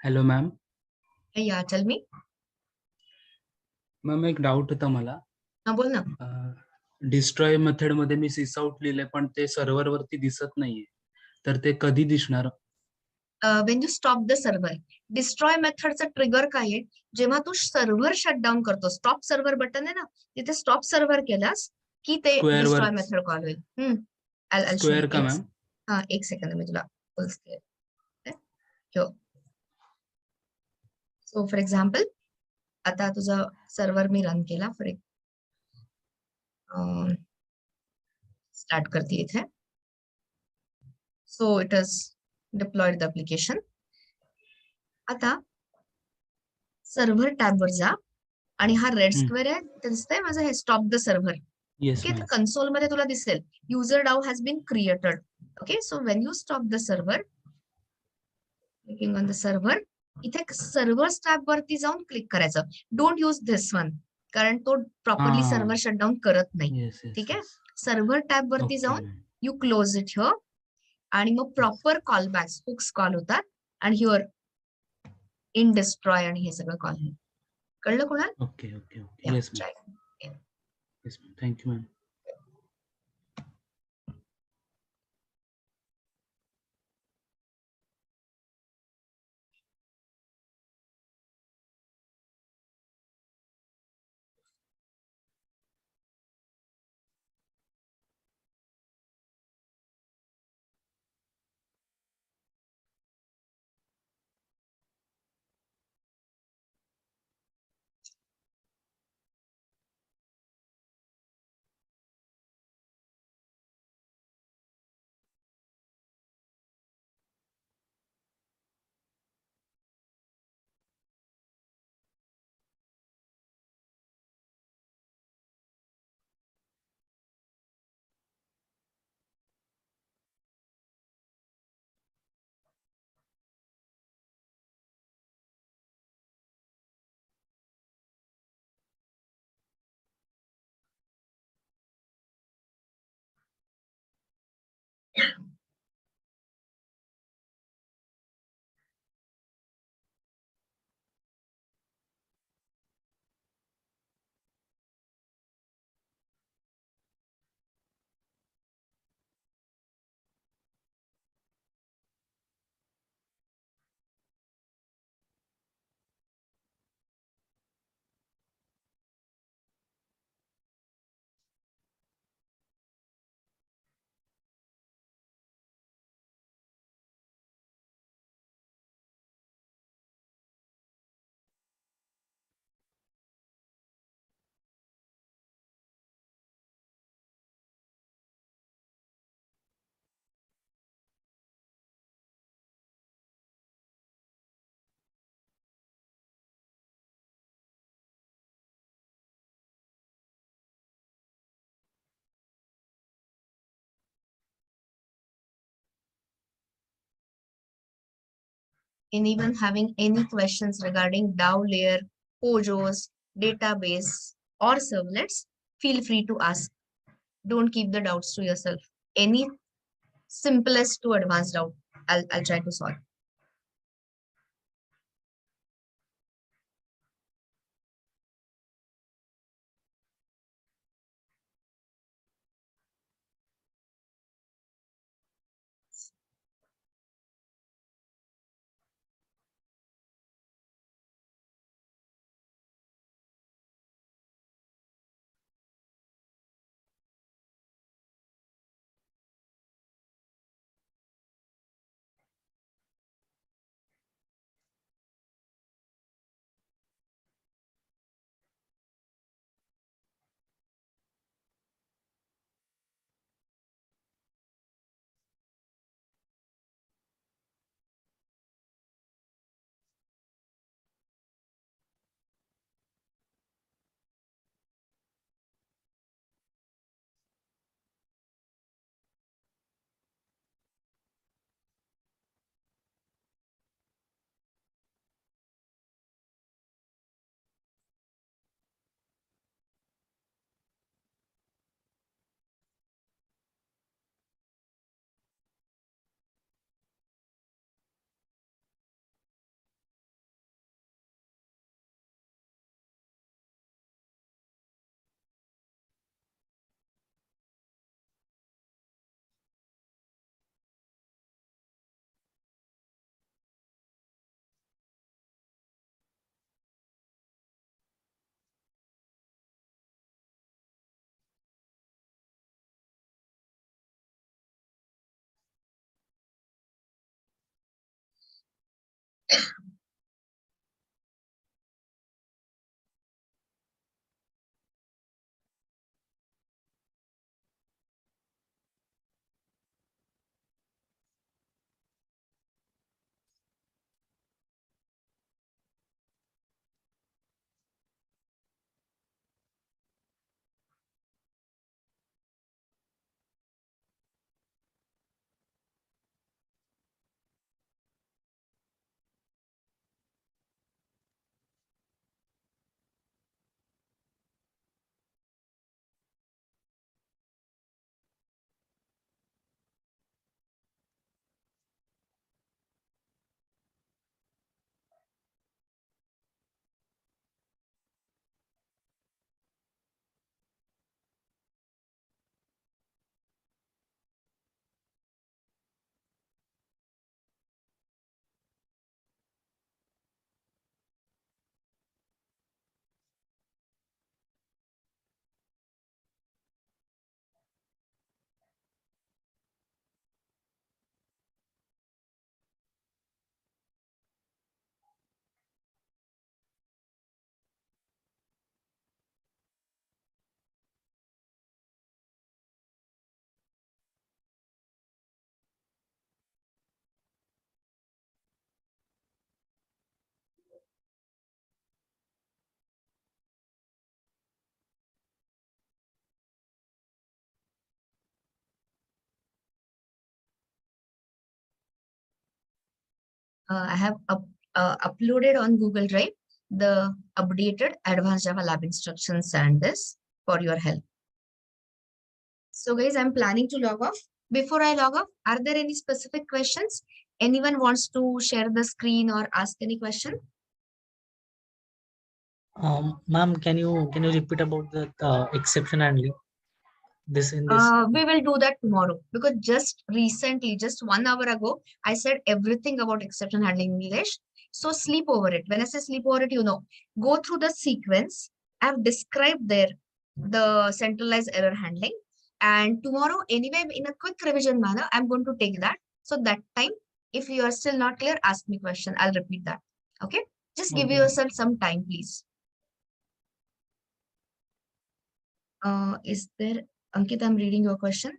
Hello ma'am. या tell me. Ma'am एक doubt होता मला. हा बोल ना. Destroy method मध्ये मी सिस out लिहिलंय पण ते सर्व्हर वरती दिसत नाहीये, तर ते कधी दिसणार? When you stop the server, destroy मेथडचं ट्रिगर काय आहे, जेव्हा तू सर्व्हर शटडाऊन करतो, स्टॉप सर्व्हर बटन आहे ना, तिथे स्टॉप सर्व्हर केलास की ते Square वर- डिस्ट्रॉय मेथड कॉल होईल. स्क्वेअर का मॅम? हा एक सेकंड मी तुला सो फॉर एक्झाम्पल, आता तुझा सर्व्हर मी रन केला फॉर एक स्टार्ट करते इथे. So it is deployed the application. आता सर्व्हर टॅबवर जा आणि हा रेड स्क्वेअर आहे, ते दिसतंय माझं, हे stop the server. Yes okay, ma'am. Console मध्ये तुला दिसेल user DAO has been created. Okay, so when you stop the server, clicking on the server, इथे सर्व्हर टॅब वरती जाऊन क्लिक करायचं. डोंट यूज धिस वन, कारण तो प्रॉपरली हा. सर्व्हर शटडाऊन करत नाही. Yes yes. ठीक आहे, सर्व्हर टॅब वरती ओके जाऊन ma'am. You close it here आणि मग proper callbacks hooks call होतात आणि हिअर इन डिस्ट्रॉय आणि हे सगळं कॉल होईल. कळलं कोणाला? Okay okay okay. Yes ma'am. try. Yes ma'am. Thank you ma'am. Anyone having any questions regarding DAO layer, POJOs, database, or servlets, feel free to ask. Don't keep the doubts to yourself. Any simplest to advanced doubt, I'll try to solve. I have uploaded on Google Drive the updated advanced Java lab instructions and this for your help. So guys, I'm planning to log off. Before I log off, are there any specific questions? Anyone wants to share the screen or ask any question? Ma'am, can you repeat about the exception handling? This We will do that tomorrow, because just recently, just 1 hour ago, I said everything about exception handling in English. So sleep over it. When I say sleep over it, you know, go through the sequence. I've described there the centralized error handling. And tomorrow, anyway, in a quick revision manner, I'm going to take that. So that time, if you are still not clear, ask me question. I'll repeat that. Okay? Just give Okay. yourself some time, please. Is there, Ankit, I'm reading your question.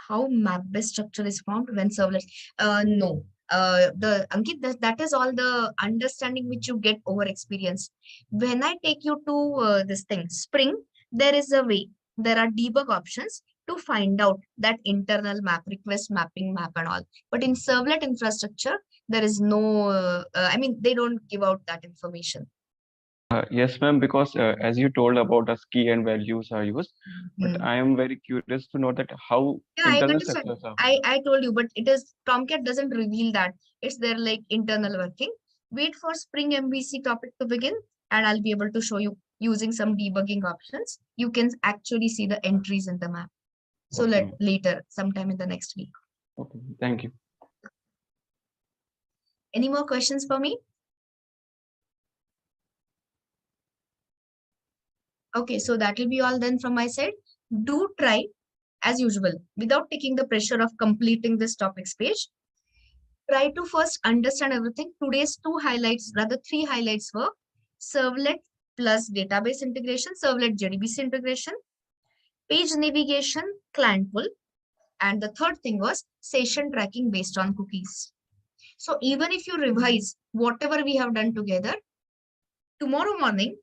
How map-based structure is formed when servlets? No. Ankit, that is all the understanding which you get over experience. When I take you to this thing, Spring, there is a way. There are debug options to find out that internal map, request mapping map and all. But in servlet infrastructure, there is no, I mean, they don't give out that information. Yes, ma'am, because as you told about the key and values are used, but I am very curious to know that how Yeah, I internal understand. structures are. I told you, but it is Tomcat doesn't reveal that. It's their like internal working. Wait for Spring MVC topic to begin, and I'll be able to show you using some debugging options. You can actually see the entries in the map. So Okay. later, sometime in the next week. Okay, thank you. Any more questions for me? Okay, so that will be all then from my side. Do try, as usual, without taking the pressure of completing this topics page. Try to first understand everything. Today's 2 highlights, rather 3 highlights were servlet plus database integration, servlet JDBC integration, page navigation, client pull, and the third thing was session tracking based on cookies. So even if you revise whatever we have done together, tomorrow morning,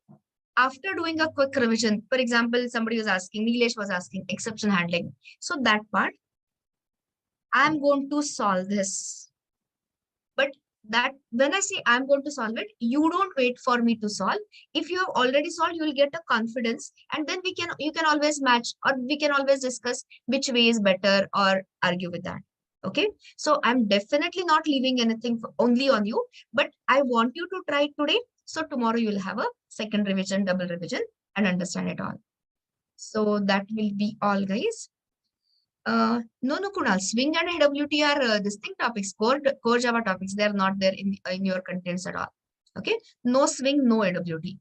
after doing a quick revision, for example, somebody was asking, Nilesh was asking exception handling. So that part, I'm going to solve this. But that when I say I'm going to solve it, you don't wait for me to solve. If you have already solved, you will get a confidence, and then you can always match, or we can always discuss which way is better or argue with that. Okay, so I'm definitely not leaving anything only on you, but I want you to try today. So tomorrow you'll have a second revision, double revision, and understand it all. So that will be all, guys. No, Kunal, Swing and AWT are distinct topics, core Java topics. They are not there in your contents at all. Okay, no Swing, no AWT.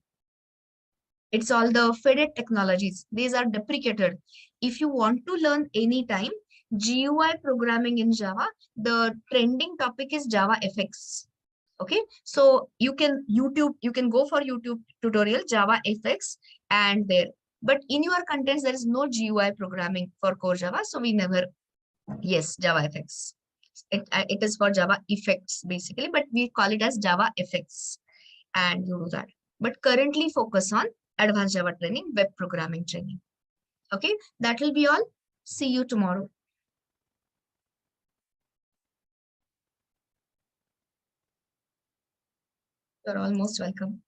It's all the faded technologies. These are deprecated. If you want to learn anytime GUI programming in Java, the trending topic is Java FX. Okay, so you can go for YouTube tutorial Java FX and there, but in your contents there is no GUI programming for core Java, so we never, yes, Java FX. It is for Java effects basically, but we call it as Java FX, and you do that. But currently focus on advanced Java training, web programming training. Okay, that will be all. See you tomorrow. You're almost welcome.